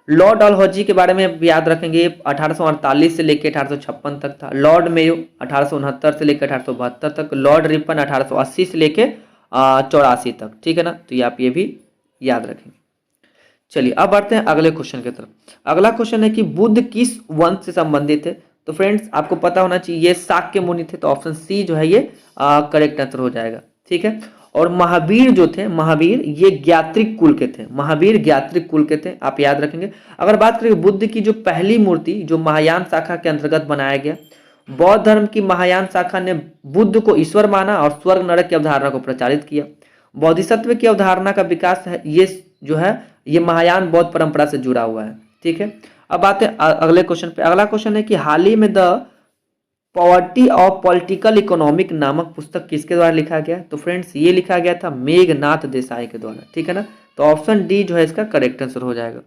लॉर्ड डलहौजी के बारे में याद रखेंगे, 1848 से लेकर 1856 तक था। लॉर्ड मेयो 1869 से लेकर 1872 तक। लॉर्ड रिपन 1880 से लेकर 84 तक, ठीक है ना। तो ये आप ये भी याद रखेंगे। चलिए अब बढ़ते हैं अगले क्वेश्चन की तरफ। अगला क्वेश्चन है कि बुद्ध किस वंश से संबंधित है। तो फ्रेंड्स आपको पता होना चाहिए ये शाक्य मुनि थे। तो ऑप्शन सी जो है ये करेक्ट आंसर हो जाएगा, ठीक है। और महावीर जो थे, महावीर ये ज्ञात्रिक कुल के थे। महावीर ज्ञात्रिक कुल के थे, आप याद रखेंगे। अगर बात करें बुद्ध की जो पहली मूर्ति जो महायान शाखा के अंतर्गत बनाया गया, बौद्ध धर्म की महायान शाखा ने बुद्ध को ईश्वर माना और स्वर्ग नरक की अवधारणा को प्रचारित किया। बोधिसत्व की अवधारणा का विकास है ये जो है ये महायान बौद्ध परंपरा से जुड़ा हुआ है, ठीक है। अब आते हैं अगले क्वेश्चन पे। अगला क्वेश्चन है कि हाल ही में the poverty of political economic नामक पुस्तक किसके द्वारा लिखा गया? तो फ्रेंड्स ये लिखा गया था मेघनाथ देसाई के द्वारा, ठीक है ना। तो ऑप्शन डी जो है इसका करेक्ट आंसर हो जाएगा।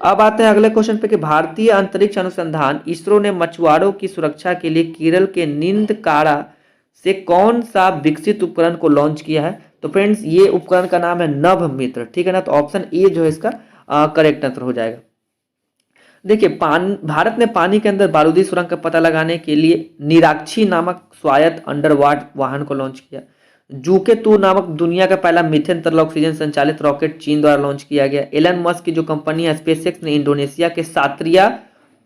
अब आते हैं अगले क्वेश्चन पे कि भारतीय अंतरिक्ष अनुसंधान इसरो ने मछुआरों की सुरक्षा के लिए केरल के नींदकारा से कौन सा विकसित उपकरण को लॉन्च किया है? तो फ्रेंड्स ये उपकरण का नाम है नभ मित्र, ठीक है ना। तो ऑप्शन ए जो है इसका करेक्ट आंसर हो जाएगा। देखिए भारत ने पानी के अंदर बारूदी सुरंग का पता लगाने के लिए निराक्षी नामक स्वायत्त अंडरवाटर वाहन को लॉन्च किया। जूके 2 नामक दुनिया का पहला मीथेन तरल ऑक्सीजन संचालित रॉकेट चीन द्वारा लॉन्च किया गया। एलन मस्क की जो कंपनी है स्पेसएक्स ने इंडोनेशिया के सात्रिया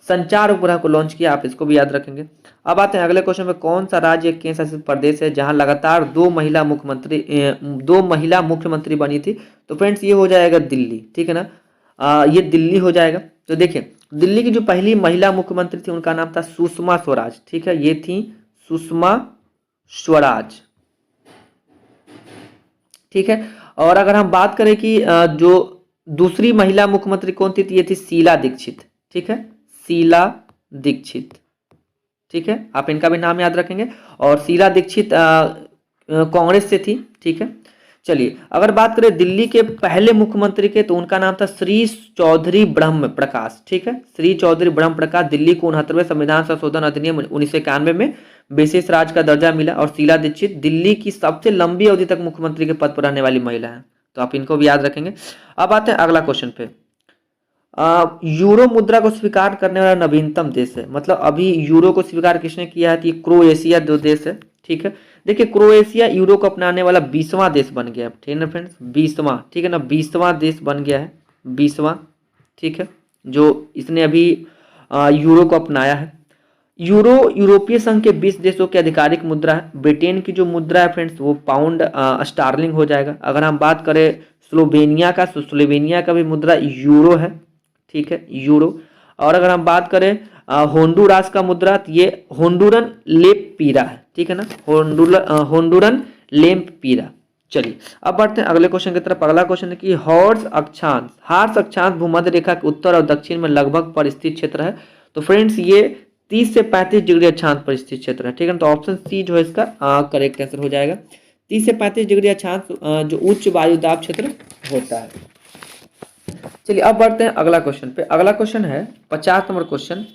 संचार उपग्रह को लॉन्च किया, आप इसको भी याद रखेंगे। अब आते हैं अगले क्वेश्चन में, कौन सा राज्य केंद्र शासित प्रदेश है जहां लगातार दो महिला मुख्यमंत्री बनी थी? तो फ्रेंड्स ये हो जाएगा दिल्ली, ठीक है ना। ये दिल्ली हो जाएगा। तो देखिए दिल्ली की जो पहली महिला मुख्यमंत्री थी उनका नाम था सुषमा स्वराज, ठीक है, ये थी सुषमा स्वराज, ठीक है। और अगर हम बात करें कि जो दूसरी महिला मुख्यमंत्री कौन थी, तो ये थी शीला दीक्षित, ठीक है, शीला दीक्षित, ठीक है, आप इनका भी नाम याद रखेंगे। और शीला दीक्षित कांग्रेस से थी, ठीक है। चलिए अगर बात करें दिल्ली के पहले मुख्यमंत्री के, तो उनका नाम था श्री चौधरी ब्रह्म प्रकाश, ठीक है, श्री चौधरी ब्रह्म प्रकाश। दिल्ली को 69वें संविधान संशोधन अधिनियम 1991 में विशेष राज्य का दर्जा मिला। और शीला दीक्षित दिल्ली की सबसे लंबी अवधि तक मुख्यमंत्री के पद पर रहने वाली महिला है, तो आप इनको भी याद रखेंगे। अब आते हैं अगला क्वेश्चन पे। यूरो मुद्रा को स्वीकार करने वाला नवीनतम देश है, मतलब अभी यूरो को स्वीकार किसने किया है? तो क्रोएशिया दो देश है, ठीक है। देखिए क्रोएशिया यूरो को अपनाने वाला 20वां देश बन गया है, ठीक है ना फ्रेंड्स, 20वां, ठीक है ना, 20वां देश बन गया है, 20वां, ठीक है, जो इसने अभी यूरो को अपनाया है। यूरो यूरोपीय संघ के 20 देशों की आधिकारिक मुद्रा है। ब्रिटेन की जो मुद्रा है फ्रेंड्स वो पाउंड स्टार्लिंग हो जाएगा। अगर हम बात करें स्लोवेनिया का, तो स्लोवेनिया का भी मुद्रा यूरो है, ठीक है, यूरो। और अगर हम बात करें होंडुरास का मुद्रा, तो ये होंडुरन लेम्पीरा है, ठीक है ना, होंडुरन लेम्पीरा। चलिए अब बढ़ते हैं अगले क्वेश्चन की तरफ। अगला क्वेश्चन है कि हार्स अक्षांश भूमध्य रेखा के उत्तर और दक्षिण में लगभग पर स्थित क्षेत्र है। तो फ्रेंड्स ये 30 से 35 डिग्री अक्षांश पर स्थित क्षेत्र है, ठीक है। तो ऑप्शन सी जो है इसका करेक्ट आंसर हो जाएगा। 30 से 35 डिग्री अक्षांश जो उच्च वायुदाब क्षेत्र होता है। चलिए अब बढ़ते हैं अगला क्वेश्चन पे। अगला क्वेश्चन है 50 नंबर क्वेश्चन।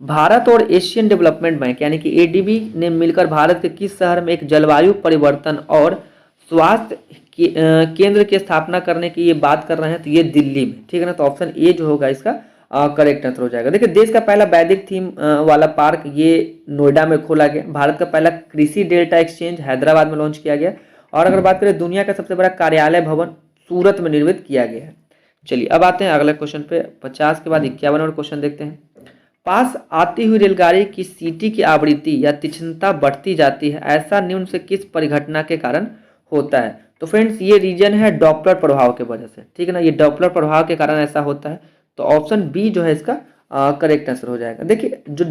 भारत और एशियन डेवलपमेंट बैंक यानी कि एडीबी ने मिलकर भारत के किस शहर में एक जलवायु परिवर्तन और स्वास्थ्य केंद्र की स्थापना करने की ये बात कर रहे हैं? तो ये दिल्ली में, ठीक है ना। तो ऑप्शन ए जो होगा इसका करेक्ट आंसर हो जाएगा। देखिए देश का पहला वैदिक थीम वाला पार्क ये नोएडा में खोला गया। भारत का पहला कृषि डेल्टा एक्सचेंज हैदराबाद में लॉन्च किया गया। और अगर बात करें दुनिया का सबसे बड़ा कार्यालय भवन सूरत में निर्मित किया गया है। चलिए अब आते हैं अगले क्वेश्चन पे। 50 के बाद 51 और क्वेश्चन देखते हैं। पास आती हुई रेलगाड़ी की सीटी की आवृत्ति या तीक्ष्णता बढ़ती जाती है, ऐसा निम्न से किस परिघटना के कारण होता है? तो फ्रेंड्स ये रीजन है डॉपलर प्रभाव के वजह से, ठीक है ना, ये डॉपलर प्रभाव के कारण ऐसा होता है। तो ऑप्शन बी जो है इसका करेक्ट आंसर हो जाएगा। देखिए जो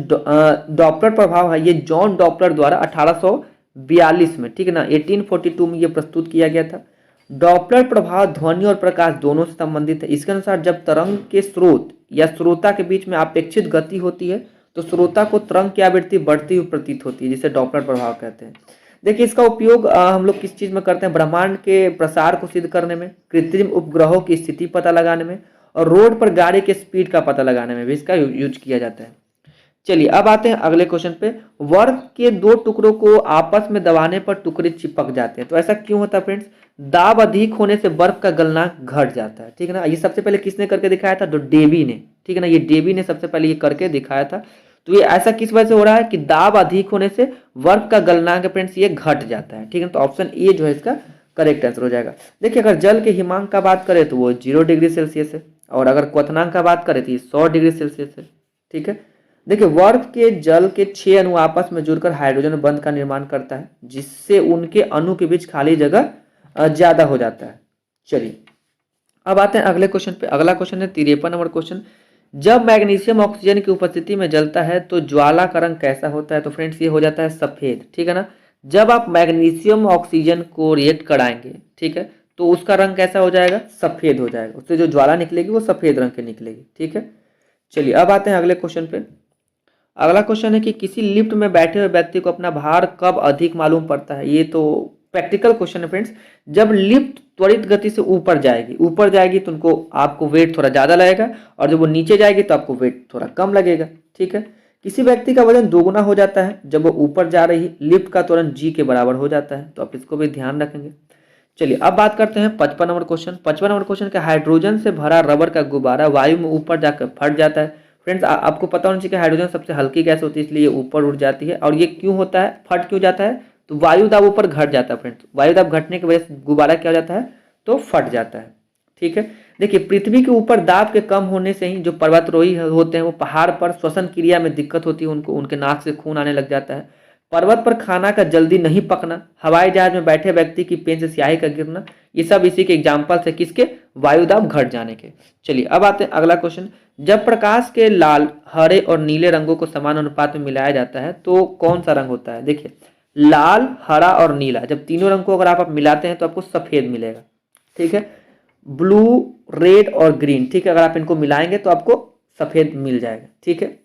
डॉपलर प्रभाव है ये जॉन डॉपलर द्वारा 1842 में, ठीक है ना, 1842 में ये प्रस्तुत किया गया था। डॉपलर प्रभाव ध्वनि और प्रकाश दोनों से संबंधित है। इसके अनुसार जब तरंग के स्रोत या श्रोता के बीच में अपेक्षित गति होती है तो श्रोता को तरंग की आवृत्ति बढ़ती हुई प्रतीत होती है, जिसे डॉपलर प्रभाव कहते हैं। देखिए इसका उपयोग हम लोग किस चीज में करते हैं? ब्रह्मांड के प्रसार को सिद्ध करने में, कृत्रिम उपग्रहों की स्थिति पता लगाने में और रोड पर गाड़ी के स्पीड का पता लगाने में भी इसका यूज किया जाता है। चलिए अब आते हैं अगले क्वेश्चन पे। बर्फ के दो टुकड़ों को आपस में दबाने पर टुकड़े चिपक जाते हैं, तो ऐसा क्यों होता है फ्रेंड्स? दाब अधिक होने से बर्फ का गलनांक घट जाता है, ठीक है ना। ये सबसे पहले किसने करके दिखाया था? तो डेवी ने, ठीक है ना, ये डेवी ने सबसे पहले ये करके दिखाया था। तो ये ऐसा किस वजह से हो रहा है कि दाब अधिक होने से बर्फ का गलनांक फ्रेंड्स ये घट जाता है, ठीक है। तो ऑप्शन ए जो है इसका करेक्ट आंसर हो जाएगा। देखिए अगर जल के हिमांक का बात करें तो वो 0 डिग्री सेल्सियस है, और अगर क्वथनांक का बात करें तो ये 100 डिग्री सेल्सियस है, ठीक है। देखिए बर्फ के जल के 6 अणु आपस में जुड़कर हाइड्रोजन बंध का निर्माण करता है, जिससे उनके अणु के बीच खाली जगह ज्यादा हो जाता है। चलिए अब आते हैं अगले क्वेश्चन पे। अगला क्वेश्चन है 53 नंबर क्वेश्चन। जब मैग्नीशियम ऑक्सीजन की उपस्थिति में जलता है तो ज्वाला का रंग कैसा होता है? तो फ्रेंड्स ये हो जाता है सफेद, ठीक है ना। जब आप मैग्नीशियम ऑक्सीजन को रिएक्ट कराएंगे, ठीक है, तो उसका रंग कैसा हो जाएगा? सफेद हो जाएगा। उससे जो ज्वाला निकलेगी वो सफेद रंग की निकलेगी, ठीक है। चलिए अब आते हैं अगले क्वेश्चन पे। अगला क्वेश्चन है कि किसी लिफ्ट में बैठे हुए व्यक्ति को अपना भार कब अधिक मालूम पड़ता है। ये तो प्रैक्टिकल क्वेश्चन है फ्रेंड्स। जब लिफ्ट त्वरित गति से ऊपर जाएगी तो उनको आपको वेट थोड़ा ज़्यादा लगेगा, और जब वो नीचे जाएगी तो आपको वेट थोड़ा कम लगेगा। ठीक है। किसी व्यक्ति का वजन दोगुना हो जाता है जब वो ऊपर जा रही लिफ्ट का त्वरण जी के बराबर हो जाता है, तो आप इसको भी ध्यान रखेंगे। चलिए अब बात करते हैं 55 नंबर क्वेश्चन। 55 नंबर क्वेश्चन का हाइड्रोजन से भरा रबर का गुब्बारा वायु में ऊपर जाकर फट जाता है। फ्रेंड्स आपको पता होना चाहिए कि हाइड्रोजन सबसे हल्की गैस होती है, इसलिए ये ऊपर उड़ जाती है। और ये क्यों होता है, फट क्यों जाता है, तो वायु दाब ऊपर घट जाता है फ्रेंड्स। वायु दाब घटने की वजह से गुब्बारा क्या हो जाता है, तो फट जाता है। ठीक है। देखिए पृथ्वी के ऊपर दाब के कम होने से ही जो पर्वतारोही होते हैं वो पहाड़ पर श्वसन क्रिया में दिक्कत होती है, उनको उनके नाक से खून आने लग जाता है। पर्वत पर खाना का जल्दी नहीं पकना, हवाई जहाज में बैठे व्यक्ति की पेन से स्याही का गिरना, ये सब इसी के एग्जाम्पल है किसके, वायु दाब घट जाने के। चलिए अब आते हैं अगला क्वेश्चन। जब प्रकाश के लाल, हरे और नीले रंगों को समान अनुपात में मिलाया जाता है तो कौन सा रंग होता है। देखिए लाल, हरा और नीला, जब तीनों रंग को अगर आप मिलाते हैं तो आपको सफेद मिलेगा। ठीक है। ब्लू, रेड और ग्रीन, ठीक है, अगर आप इनको मिलाएंगे तो आपको सफेद मिल जाएगा। ठीक है।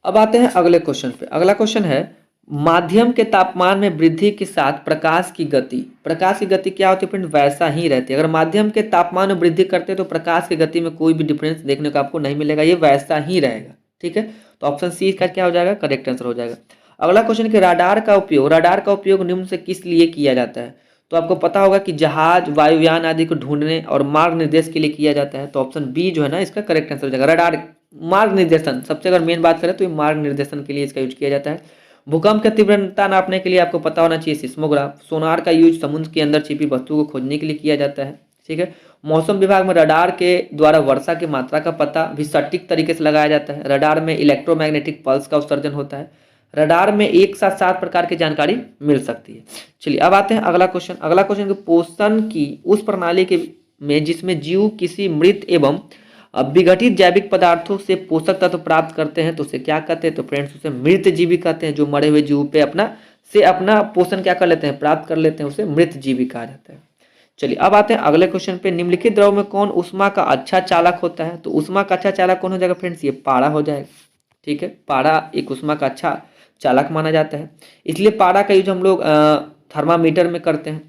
अब आते हैं अगले क्वेश्चन पे। अगला क्वेश्चन है माध्यम के तापमान में वृद्धि के साथ प्रकाश की गति। प्रकाश की गति क्या होती है फ्रेंड, वैसा ही रहती है। अगर माध्यम के तापमान में वृद्धि करते हैं तो प्रकाश की गति में कोई भी डिफरेंस देखने को आपको नहीं मिलेगा, ये वैसा ही रहेगा। ठीक है। तो ऑप्शन सी का क्या हो जाएगा, करेक्ट आंसर हो जाएगा। अगला क्वेश्चन कि रडार का उपयोग निम्न से किस लिए किया जाता है। तो आपको पता होगा कि जहाज, वायुयान आदि को ढूंढने और मार्ग निर्देश के लिए किया जाता है। तो ऑप्शन बी जो है ना इसका करेक्ट आंसर हो जाएगा। रडार मार्ग निर्देशन, सबसे अगर मेन बात करें तो ये मार्ग निर्देशन के लिए इसका यूज किया जाता है। भूकंप की तीव्रता नापने के लिए आपको पता होना चाहिए सिस्मोग्राफ। सोनार का यूज समुद्र के अंदर छिपी वस्तु को खोजने के लिए किया जाता है। ठीक है। मौसम विभाग में रडार के द्वारा वर्षा की मात्रा का पता भी सटीक तरीके से लगाया जाता है। रडार में इलेक्ट्रोमैग्नेटिक पल्स का उत्सर्जन होता है। रडार में एक साथ 7 प्रकार की जानकारी मिल सकती है। चलिए अब आते हैं अगला क्वेश्चन। अगला क्वेश्चन पोषण की उस प्रणाली के में जिसमें जीव किसी मृत एवं विघटित जैविक पदार्थों से पोषक तत्व प्राप्त करते हैं तो उसे क्या कहते हैं। तो फ्रेंड्स उसे मृत जीवी कहते हैं। जो मरे हुए जीव पे अपना पोषण क्या कर लेते हैं, प्राप्त कर लेते हैं, उसे मृत जीवी कहा जाता है। चलिए अब आते हैं अगले क्वेश्चन पे। निम्नलिखित द्रव में कौन ऊष्मा का अच्छा चालक होता है। तो ऊष्मा का अच्छा चालक कौन हो जाएगा फ्रेंड्स, ये पारा हो जाएगा। ठीक है। पारा एक ऊष्मा का अच्छा चालक माना जाता है, इसलिए पारा का यूज हम लोग थर्मामीटर में करते हैं।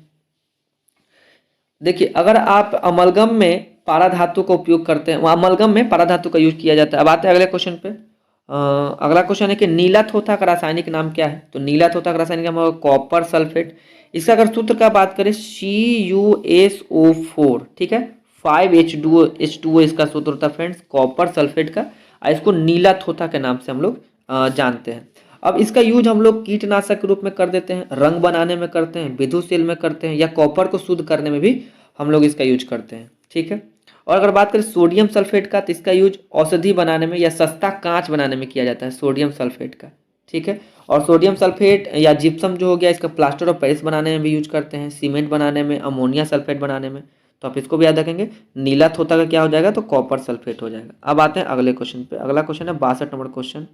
देखिए अगर आप अमलगम में पारा धातु का उपयोग करते हैं, वहाँ अमलगम में पारा धातु का यूज किया जाता है। अब आते हैं अगले क्वेश्चन पे। अगला क्वेश्चन है कि नीला थोथा का रासायनिक नाम क्या है। तो नीला थोथा का रासायनिक नाम होगा कॉपर सल्फेट। इसका अगर सूत्र का बात करें CuSO4, ठीक है, 5H2O इसका सूत्र होता है फ्रेंड्स कॉपर सल्फेट का। इसको नीला थोथा के नाम से हम लोग जानते हैं। अब इसका यूज हम लोग कीटनाशक के रूप में कर देते हैं, रंग बनाने में करते हैं, विद्युत सेल में करते हैं, या कॉपर को शुद्ध करने में भी हम लोग इसका यूज करते हैं। ठीक है। और अगर बात करें सोडियम सल्फेट का, तो इसका यूज औषधि बनाने में या सस्ता कांच बनाने में किया जाता है, सोडियम सल्फेट का। ठीक है। और सोडियम सल्फेट या जिप्सम जो हो गया, इसका प्लास्टर ऑफ पेरिस बनाने में भी यूज करते हैं, सीमेंट बनाने में, अमोनिया सल्फेट बनाने में। तो आप इसको भी याद रखेंगे। नीला थोथा का क्या हो जाएगा, तो कॉपर सल्फेट हो जाएगा। अब आते हैं अगले क्वेश्चन पे। अगला क्वेश्चन है 62 नंबर क्वेश्चन।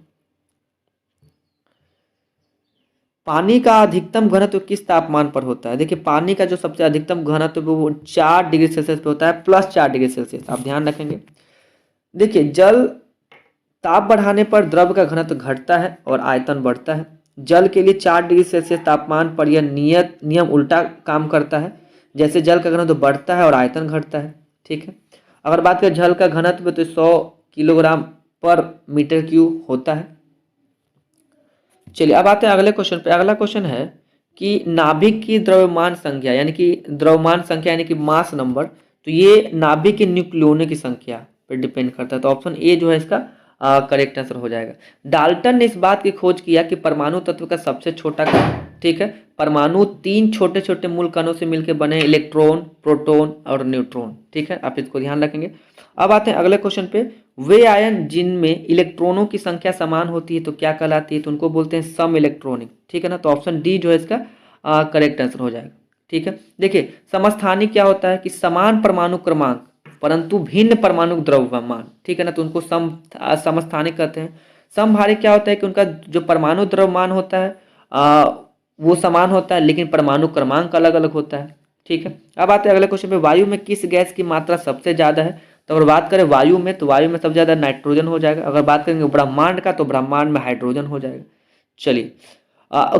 पानी का अधिकतम घनत्व किस तापमान पर होता है। देखिए पानी का जो सबसे अधिकतम घनत्व वो 4 डिग्री सेल्सियस पे होता है, +4 डिग्री सेल्सियस, आप ध्यान रखेंगे। देखिए जल ताप बढ़ाने पर द्रव का घनत्व घटता है और आयतन बढ़ता है। जल के लिए 4 डिग्री सेल्सियस तापमान पर यह नियम उल्टा काम करता है, जैसे जल का घनत्व बढ़ता है और आयतन घटता है। ठीक है। अगर बात करें जल का घनत्व तो 100 किलोग्राम पर मीटर क्यूब होता है। चलिए अब आते हैं अगले क्वेश्चन पे। अगला क्वेश्चन है कि नाभिक की द्रव्यमान संख्या यानी कि मास नंबर, तो ये नाभिक के न्यूक्लियोनों की संख्या पर डिपेंड करता है। तो ऑप्शन ए जो है इसका करेक्ट आंसर हो जाएगा। डाल्टन ने इस बात की खोज किया कि परमाणु तत्व का सबसे छोटा कण, ठीक है, परमाणु 3 छोटे छोटे मूल कणों से मिलकर बने, इलेक्ट्रॉन, प्रोटॉन और न्यूट्रॉन। ठीक है, आप इसको ध्यान रखेंगे। अब आते हैं अगले क्वेश्चन पे। वे आयन जिनमें इलेक्ट्रॉनों की संख्या समान होती है तो क्या कहलाती है, तो उनको बोलते हैं सम इलेक्ट्रॉनिक। ठीक है ना, तो ऑप्शन डी जो है इसका करेक्ट आंसर हो जाएगा। ठीक है। देखिए समस्थानिक क्या होता है कि समान परमाणु क्रमांक परंतु भिन्न परमाणु द्रव्यमान। ठीक है ना, तो उनको समस्थानिक कहते हैं। समभारिक क्या होता है कि उनका जो परमाणु द्रव्यमान होता है वो समान होता है, लेकिन परमाणु क्रमांक अलग अलग होता है। ठीक है। अब आते हैं अगले क्वेश्चन पे। वायु में किस गैस की मात्रा सबसे ज्यादा है, तो अगर बात करें वायु में, तो वायु में सबसे ज़्यादा नाइट्रोजन हो जाएगा। अगर बात करेंगे ब्रह्मांड का, तो ब्रह्मांड में हाइड्रोजन हो जाएगा। चलिए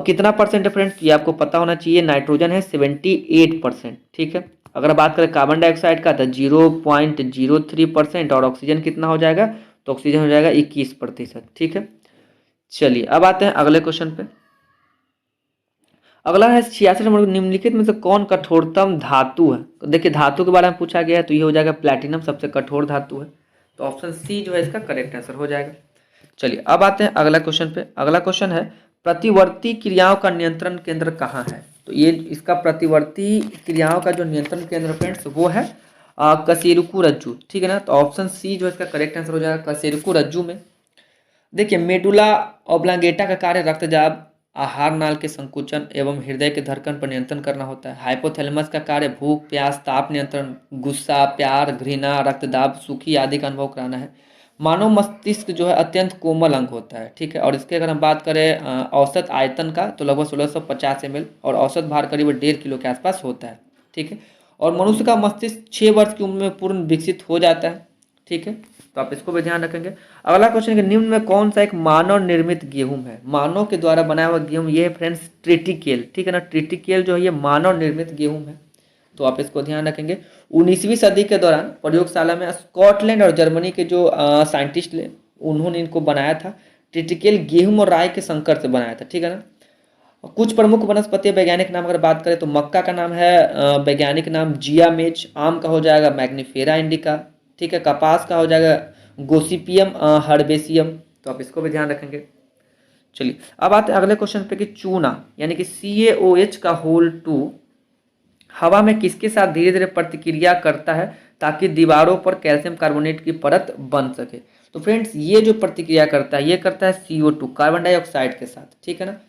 कितना परसेंट है फ्रेंड्स, ये आपको पता होना चाहिए। नाइट्रोजन है 78%, ठीक है। अगर बात करें कार्बन डाइऑक्साइड का, तो 0.03%, और ऑक्सीजन कितना हो जाएगा, तो ऑक्सीजन हो जाएगा 21%, ठीक है। चलिए अब आते हैं अगले क्वेश्चन पे। अगला है 66 नंबर, निम्नलिखित में से कौन कठोरतम धातु है। तो देखिए धातु के बारे में पूछा गया है, तो ये हो जाएगा प्लैटिनम, सबसे कठोर धातु है। तो ऑप्शन सी जो है इसका करेक्ट आंसर हो जाएगा। चलिए अब आते हैं अगला क्वेश्चन पे। अगला क्वेश्चन है प्रतिवर्ती क्रियाओं का नियंत्रण केंद्र कहाँ है। तो ये इसका प्रतिवर्ती क्रियाओं का जो नियंत्रण केंद्र फ्रेंड्स वो है कशेरुकु रज्जु, ठीक है ना। तो ऑप्शन सी जो है इसका करेक्ट आंसर हो जाएगा कशेरुकु रज्जु में। देखिए मेडुला ऑब्लांगेटा का कार्य रक्तचाप, आहार नाल के संकुचन एवं हृदय के धड़कन पर नियंत्रण करना होता है। हाइपोथैलेमस का कार्य भूख, प्यास, ताप नियंत्रण, गुस्सा, प्यार, घृणा, रक्तदाब, सुखी आदि का अनुभव कराना है। मानव मस्तिष्क जो है अत्यंत कोमल अंग होता है, ठीक है। और इसके अगर हम बात करें औसत आयतन का, तो लगभग 1650 ml, और औसत भार करीब 1.5 किलो के आसपास होता है, ठीक है। और मनुष्य का मस्तिष्क 6 वर्ष की उम्र में पूर्ण विकसित हो जाता है, ठीक है। तो आप इसको भी ध्यान रखेंगे। अगला क्वेश्चन है निम्न में कौन सा एक मानव निर्मित गेहूं है। मानव के द्वारा बनाया हुआ गेहूं ये है फ्रेंड्स ट्रिटिकेल, ठीक है ना। ट्रिटिकेल जो है ये मानव निर्मित गेहूं है, तो आप इसको ध्यान रखेंगे। 19वीं सदी के दौरान प्रयोगशाला में स्कॉटलैंड और जर्मनी के जो साइंटिस्ट उन्होंने इनको बनाया था। ट्रिटिकेल गेहूं और राई के संकर से बनाया था, ठीक है ना। कुछ प्रमुख वनस्पति वैज्ञानिक नाम अगर बात करें, तो मक्का का नाम है वैज्ञानिक नाम जिया मेज, आम का हो जाएगा मैग्निफेरा इंडिका, ठीक है। कपास का हो जाएगा गोसिपियम हर्बेसियम, तो आप इसको भी ध्यान रखेंगे। चलिए अब आते हैं अगले क्वेश्चन पे कि चूना यानी कि CaOH का होल 2 हवा में किसके साथ धीरे धीरे प्रतिक्रिया करता है ताकि दीवारों पर कैल्शियम कार्बोनेट की परत बन सके। तो फ्रेंड्स ये जो प्रतिक्रिया करता है ये करता है CO2 कार्बन डाइऑक्साइड के साथ, ठीक है ना।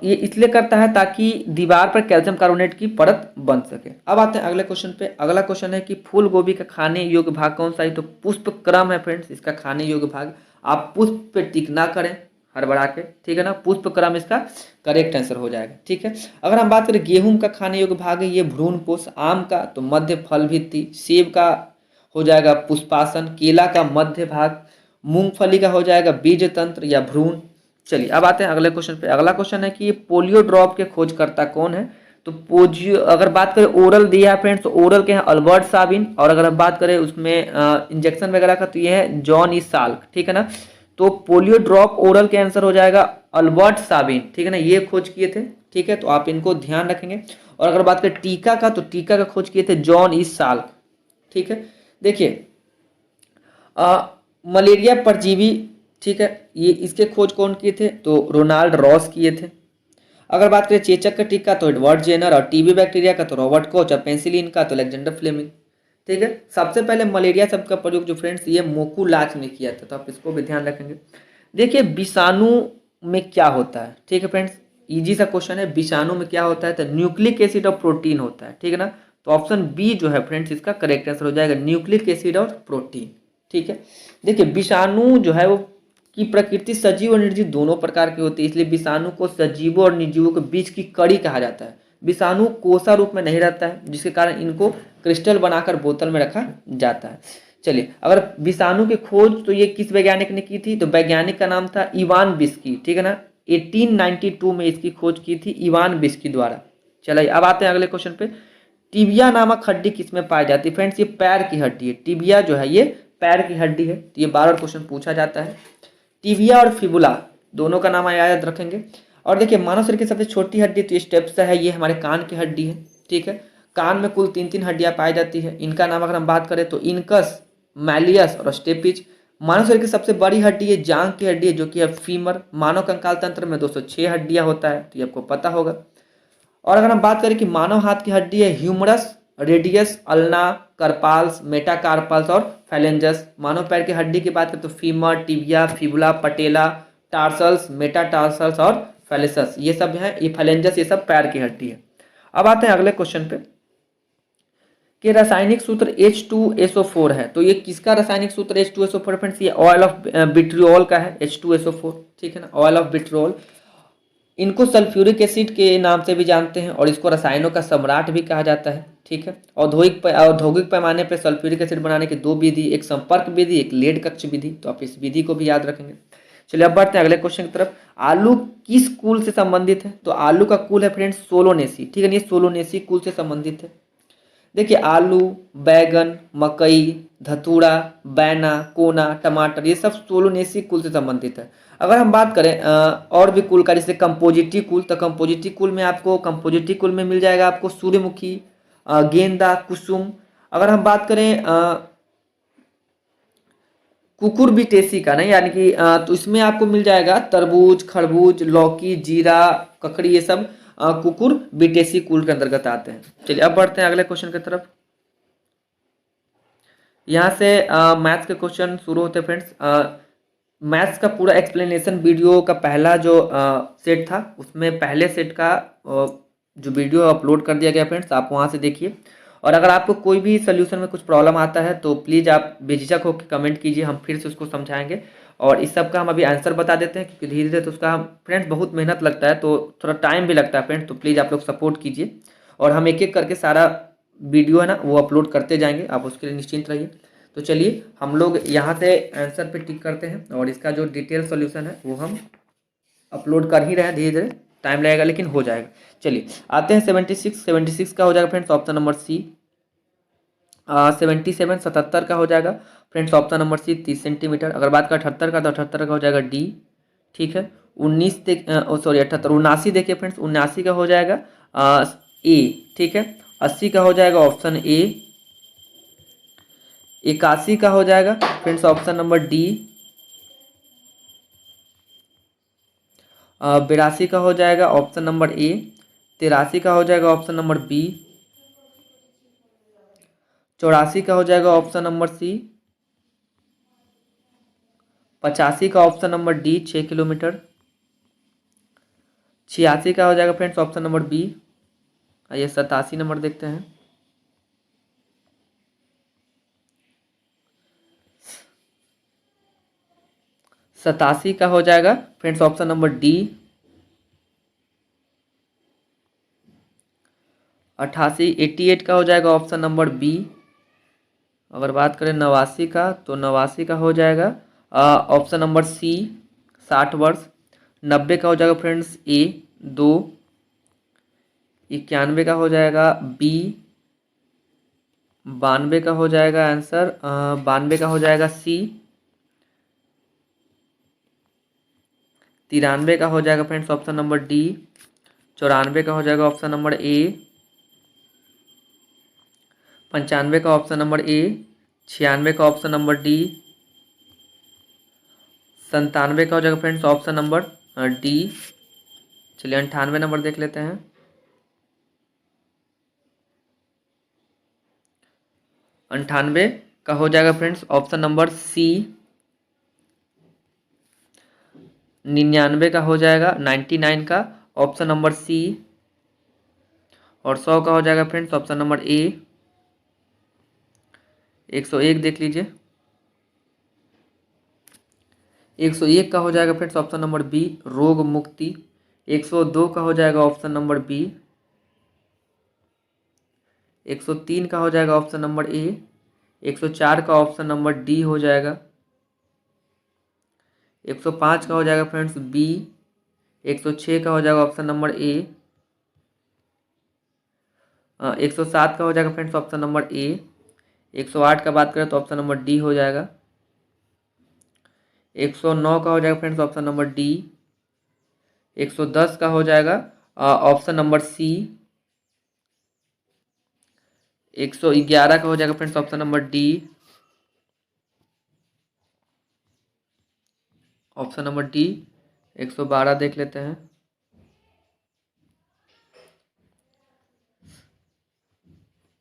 ये इसलिए करता है ताकि दीवार पर कैल्शियम कार्बोनेट की परत बन सके। अब आते हैं अगले क्वेश्चन पे। अगला क्वेश्चन है कि फूल गोभी का खाने योग्य भाग कौन सा है। तो पुष्प क्रम है फ्रेंड्स इसका खाने योग्य भाग। आप पुष्प पे टिक ना करें हड़बड़ा के, ठीक है ना। पुष्प क्रम इसका करेक्ट आंसर हो जाएगा, ठीक है। अगर हम बात करें गेहूं का खाने योग्य भाग है ये भ्रूणपोष, आम का तो मध्य फल भित्ति, सेब का हो जाएगा पुष्पासन, केला का मध्य भाग, मूंगफली का हो जाएगा बीज तंत्र या भ्रूण। चलिए अब आते हैं अगले क्वेश्चन पे। अगला क्वेश्चन है कि पोलियो ड्रॉप के खोजकर्ता कौन है। तो पोजियो अगर बात करें ओरल दिया है फ्रेंड्स, तो ओरल के हैं अल्बर्ट साबिन, और अगर हम बात करें उसमें इंजेक्शन वगैरह का, तो ये है जॉन ई साल्क, ठीक है ना। तो पोलियो ड्रॉप ओरल के आंसर हो जाएगा अल्बर्ट साबिन, ठीक है ना, ये खोज किए थे, ठीक है। तो आप इनको ध्यान रखेंगे। और अगर बात करें टीका का, तो टीका का खोज किए थे जॉन ई साल्क, ठीक है। देखिए मलेरिया परजीवी, ठीक है, ये इसके खोज कौन किए थे, तो रोनाल्ड रॉस किए थे। अगर बात करें चेचक का टीका तो एडवर्ड जेनर, और टीबी बैक्टीरिया का तो रॉबर्ट कोच, और पेंसिलिन का तो अलेक्जेंडर फ्लेमिंग, ठीक है। सबसे पहले मलेरिया शब्द का प्रयोग जो फ्रेंड्स ये मोकुलाच ने किया था, तो आप इसको भी ध्यान रखेंगे। देखिए विषाणु में क्या होता है, ठीक है फ्रेंड्स, इजी सा क्वेश्चन है। विषाणु में क्या होता है, तो न्यूक्लिक एसिड और प्रोटीन होता है, ठीक है ना। तो ऑप्शन बी जो है फ्रेंड्स इसका करेक्ट आंसर हो जाएगा न्यूक्लिक एसिड और प्रोटीन, ठीक है। देखिए विषाणु जो है वो की प्रकृति सजीव और निर्जीव दोनों प्रकार की होती है, इसलिए विषाणु को सजीवों और निर्जीवों के बीच की कड़ी कहा जाता है। विषाणु कोसा रूप में नहीं रहता है, जिसके कारण इनको क्रिस्टल बनाकर बोतल में रखा जाता है। चलिए अगर विषाणु की खोज तो ये किस वैज्ञानिक ने की थी, तो वैज्ञानिक का नाम था इवान बिस्की, ठीक है ना। 1892 में इसकी खोज की थी इवान बिस्की द्वारा। चलिए अब आते हैं अगले क्वेश्चन पे। टिबिया नामक हड्डी किसमें पाई जाती है। फ्रेंड्स ये पैर की हड्डी है, टिबिया जो है ये पैर की हड्डी है। तो ये बार क्वेश्चन पूछा जाता है। टिबिया और फिबुला दोनों का नाम याद रखेंगे। और देखिए मानव शरीर की सबसे छोटी हड्डी तो ये स्टेप्स है, ये हमारे कान की हड्डी है, ठीक है। कान में कुल 3 हड्डियां पाई जाती है। इनका नाम अगर हम बात करें तो इनकस, मैलियस और स्टेपिज। मानव शरीर की सबसे बड़ी हड्डी है जांघ की हड्डी है, जो कि है फीमर। मानव कंकाल तंत्र में 206 हड्डियां होता है, तो ये आपको पता होगा। और अगर हम बात करें कि मानव हाथ की हड्डी है ह्यूमरस, रेडियस, अल्ना, कार्पाल्स, मेटाकार्पल्स और फैलेंजस। मानव पैर की हड्डी की बात करें तो फीमर, टिबिया, फिबुला, पटेला, टार्सल्स, मेटाटार्सल्स और फैलेसस, ये सब है, ये फैलेंजस, ये सब पैर की हड्डी है। अब आते हैं अगले क्वेश्चन पे कि रासायनिक सूत्र H2SO4 है। तो ये किसका रासायनिक सूत्र H2SO4 फ्रेंड्स, ये ऑयल ऑफ विट्रियोल का है, H2SO4, ठीक है ना, ऑयल ऑफ विट्रियोल। इनको सल्फ्यूरिक एसिड के नाम से भी जानते हैं और इसको रसायनों का सम्राट भी कहा जाता है। ठीक है, औद्योगिक पैमाने पर सल्फ्यूरिक एसिड बनाने की दो विधि, एक संपर्क विधि, एक लेड कक्ष विधि। तो आप इस विधि को भी याद रखेंगे। चलिए अब बढ़ते हैं अगले क्वेश्चन की तरफ। आलू किस कुल से संबंधित है? तो आलू का कुल है फ्रेंड्स सोलोनेसी। ठीक है, ये सोलोनेसी कुल से संबंधित है। देखिए आलू, बैगन, मकई, धतूरा, बैना, कोना, टमाटर, ये सब सोलोनेसी कुल से संबंधित है। अगर हम बात करें और भी कुल का, जैसे कंपोजिटी कुल, तो कंपोजिटी कुल में आपको कंपोजिटी कुल में मिल जाएगा आपको सूर्यमुखी, गेंदा, कुसुम। अगर हम बात करें कुकुरबिटेसी का नहीं, यानी कि तो इसमें आपको मिल जाएगा तरबूज, खरबूज, लौकी, जीरा, ककड़ी, ये सब कुकुरबिटेसी कुल के अंतर्गत आते हैं। चलिए अब बढ़ते हैं अगले क्वेश्चन की तरफ। यहाँ से मैथ्स के क्वेश्चन शुरू होते हैं फ्रेंड्स। मैथ्स का पूरा एक्सप्लेनेशन वीडियो का पहला जो सेट था, उसमें पहले सेट का जो वीडियो अपलोड कर दिया गया फ्रेंड्स, आप वहाँ से देखिए। और अगर आपको कोई भी सोल्यूशन में कुछ प्रॉब्लम आता है तो प्लीज़ आप बेझिझक होकर कमेंट कीजिए, हम फिर से उसको समझाएंगे। और इस सब का हम अभी आंसर बता देते हैं, क्योंकि धीरे धीरे तो उसका हम फ्रेंड्स बहुत मेहनत लगता है, तो थोड़ा टाइम भी लगता है फ्रेंड्स, तो प्लीज़ आप लोग सपोर्ट कीजिए। और हम एक एक करके सारा वीडियो है ना वो अपलोड करते जाएंगे, आप उसके लिए निश्चिंत रहिए। तो चलिए हम लोग यहाँ से आंसर पे टिक करते हैं और इसका जो डिटेल सॉल्यूशन है वो हम अपलोड कर ही रहे हैं। धीरे धीरे टाइम लगेगा लेकिन हो जाएगा। चलिए आते हैं 76 का हो जाएगा फ्रेंड्स ऑप्शन नंबर सी। 77 77 का हो जाएगा friends option number C 30 centimetre. अगर बात करें 78 का, तो 78 का हो जाएगा डी। ठीक है, 79 देखिए फ्रेंड्स, 79 का हो जाएगा ए। ठीक है, 80 का हो जाएगा ऑप्शन ए। 81 का हो जाएगा फ्रेंड्स ऑप्शन नंबर डी। 82 का हो जाएगा ऑप्शन नंबर ए। 83 का हो जाएगा ऑप्शन नंबर बी। 84 का हो जाएगा ऑप्शन नंबर सी। 85 का ऑप्शन नंबर डी 6 किलोमीटर। 86 का हो जाएगा फ्रेंड्स ऑप्शन नंबर बी। आइए 87 नंबर देखते हैं। 87 का हो जाएगा फ्रेंड्स ऑप्शन नंबर डी। 88 का हो जाएगा ऑप्शन नंबर बी। अगर बात करें 89 का, तो 89 का हो जाएगा ऑप्शन नंबर सी 60 वर्ष। 90 का हो जाएगा फ्रेंड्स ए 2। 91 का हो जाएगा बी। 92 का हो जाएगा आंसर 92 का हो जाएगा सी। 93 का हो जाएगा फ्रेंड्स ऑप्शन नंबर डी। 94 का हो जाएगा ऑप्शन नंबर ए। 95 का ऑप्शन नंबर ए। 96 का ऑप्शन नंबर डी। 97 का हो जाएगा फ्रेंड्स ऑप्शन नंबर डी। चलिए 98 नंबर देख लेते हैं। 98 का हो जाएगा फ्रेंड्स ऑप्शन नंबर सी। 99 का हो जाएगा 99 का ऑप्शन नंबर सी। और 100 का हो जाएगा फ्रेंड्स ऑप्शन नंबर ए। 101 देख लीजिए। 101 का हो जाएगा फ्रेंड्स ऑप्शन नंबर बी रोग मुक्ति। 102 का हो जाएगा ऑप्शन नंबर बी। 103 का हो जाएगा ऑप्शन नंबर ए। 104 का ऑप्शन नंबर डी हो जाएगा। 105 का हो जाएगा फ्रेंड्स बी। 106 का हो जाएगा ऑप्शन नंबर ए। 107 का हो जाएगा फ्रेंड्स ऑप्शन नंबर ए। 108 का बात करें तो ऑप्शन नंबर डी हो जाएगा। 109 का हो जाएगा फ्रेंड्स ऑप्शन नंबर डी। 110 का हो जाएगा ऑप्शन नंबर सी। 111 का हो जाएगा friends option number D. Option number D. 112 देख लेते हैं।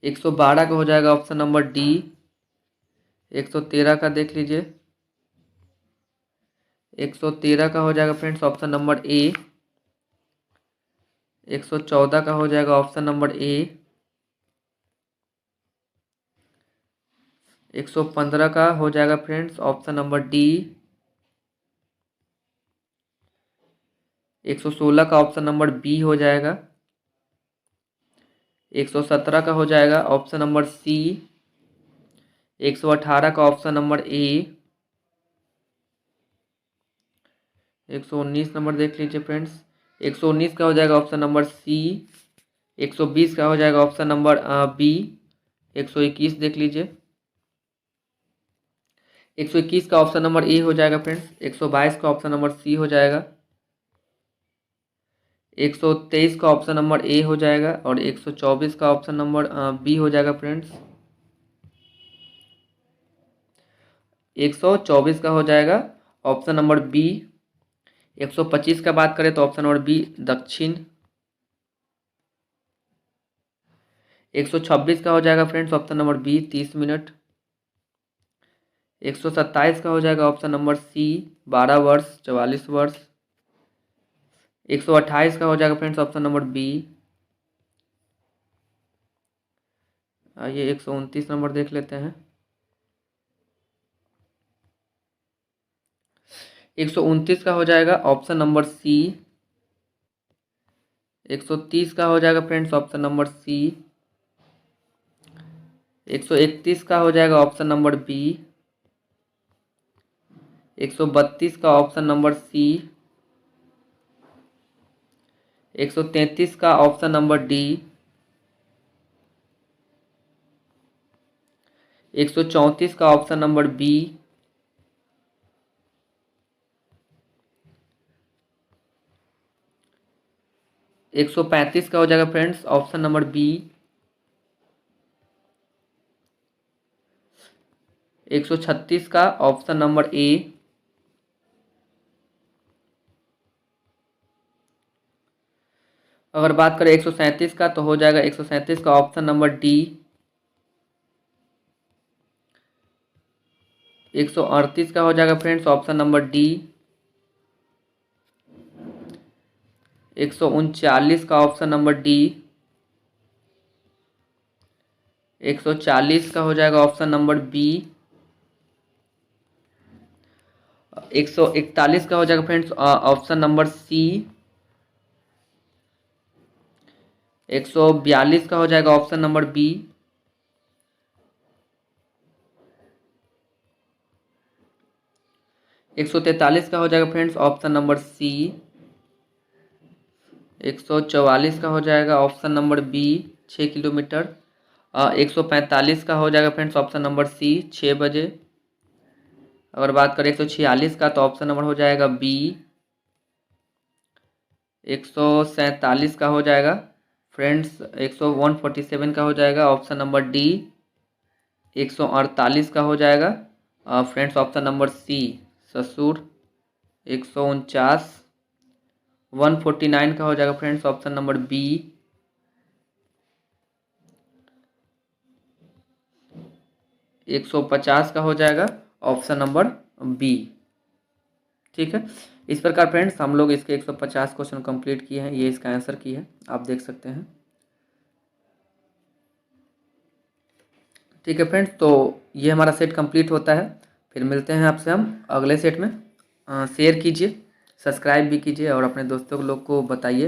112 का हो जाएगा ऑप्शन नंबर डी। 113 का देख लीजिए। 113 का हो जाएगा फ्रेंड्स ऑप्शन नंबर ए। 114 का हो जाएगा ऑप्शन नंबर ए। 115 का हो जाएगा फ्रेंड्स ऑप्शन नंबर डी। 116 का ऑप्शन नंबर बी हो जाएगा। 117 का हो जाएगा ऑप्शन नंबर सी। 118 का ऑप्शन नंबर ए। 119 नंबर देख लीजिए फ्रेंड्स। 119 का हो जाएगा ऑप्शन नंबर सी। 120 का हो जाएगा ऑप्शन नंबर बी। 121 देख लीजिए। 121 का ऑप्शन नंबर ए हो जाएगा फ्रेंड्स। 122 का ऑप्शन नंबर सी हो जाएगा। 123 का ऑप्शन नंबर ए हो जाएगा और 124 का ऑप्शन नंबर बी हो जाएगा फ्रेंड्स। 124 का हो जाएगा ऑप्शन नंबर बी। 125 का बात करें तो ऑप्शन नंबर बी दक्षिण। 126 का हो जाएगा friends option number B 30 minute. 127 का हो जाएगा ऑप्शन नंबर सी 12 वर्ष 44 वर्ष। 128 का हो जाएगा फ्रेंड्स ऑप्शन नंबर बी। आइए 129 नंबर देख लेते हैं। 129 का हो जाएगा ऑप्शन नंबर सी। 130 का हो जाएगा फ्रेंड्स ऑप्शन नंबर सी। 131 का हो जाएगा ऑप्शन नंबर बी। 132 का ऑप्शन नंबर सी। 133 का ऑप्शन नंबर डी। 134 का ऑप्शन नंबर बी। एक 135 का हो जाएगा फ्रेंड्स ऑप्शन नंबर बी। 136 का ऑप्शन नंबर ए। अगर बात करें 137 का तो हो जाएगा 137 का ऑप्शन नंबर डी। 138 का हो जाएगा फ्रेंड्स ऑप्शन नंबर डी। 139 का ऑप्शन नंबर डी। 140 का हो जाएगा ऑप्शन नंबर बी। 141 का हो जाएगा फ्रेंड्स ऑप्शन नंबर सी। 142 का हो जाएगा ऑप्शन नंबर बी। 143 का हो जाएगा फ्रेंड्स ऑप्शन नंबर सी। 144 का हो जाएगा ऑप्शन नंबर बी 6 किलोमीटर। 145 का हो जाएगा फ्रेंड्स ऑप्शन नंबर सी 6 बजे। अगर बात करें 146 का तो ऑप्शन नंबर हो जाएगा बी। 147 का हो जाएगा फ्रेंड्स 147 का हो जाएगा ऑप्शन नंबर डी। 148 का हो जाएगा फ्रेंड्स ऑप्शन नंबर सी ससुर। 149 149 का हो जाएगा फ्रेंड्स ऑप्शन नंबर बी। 150 का हो जाएगा ऑप्शन नंबर बी। ठीक है, इस प्रकार फ्रेंड्स हम लोग इसके 150 क्वेश्चन कंप्लीट किए हैं। ये इसका आंसर की है, आप देख सकते हैं। ठीक है फ्रेंड्स, तो ये हमारा सेट कंप्लीट होता है। फिर मिलते हैं आपसे हम अगले सेट में। शेयर कीजिए, सब्सक्राइब भी कीजिए और अपने दोस्तों लोग को बताइए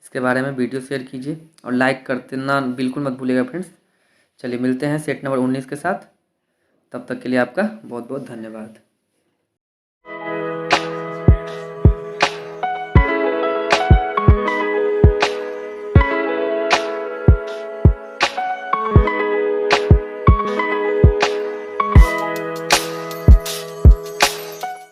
इसके बारे में, वीडियो शेयर कीजिए और लाइक करना बिल्कुल मत भूलिएगा फ्रेंड्स। चलिए मिलते हैं सेट नंबर 19 के साथ। तब तक के लिए आपका बहुत बहुत धन्यवाद।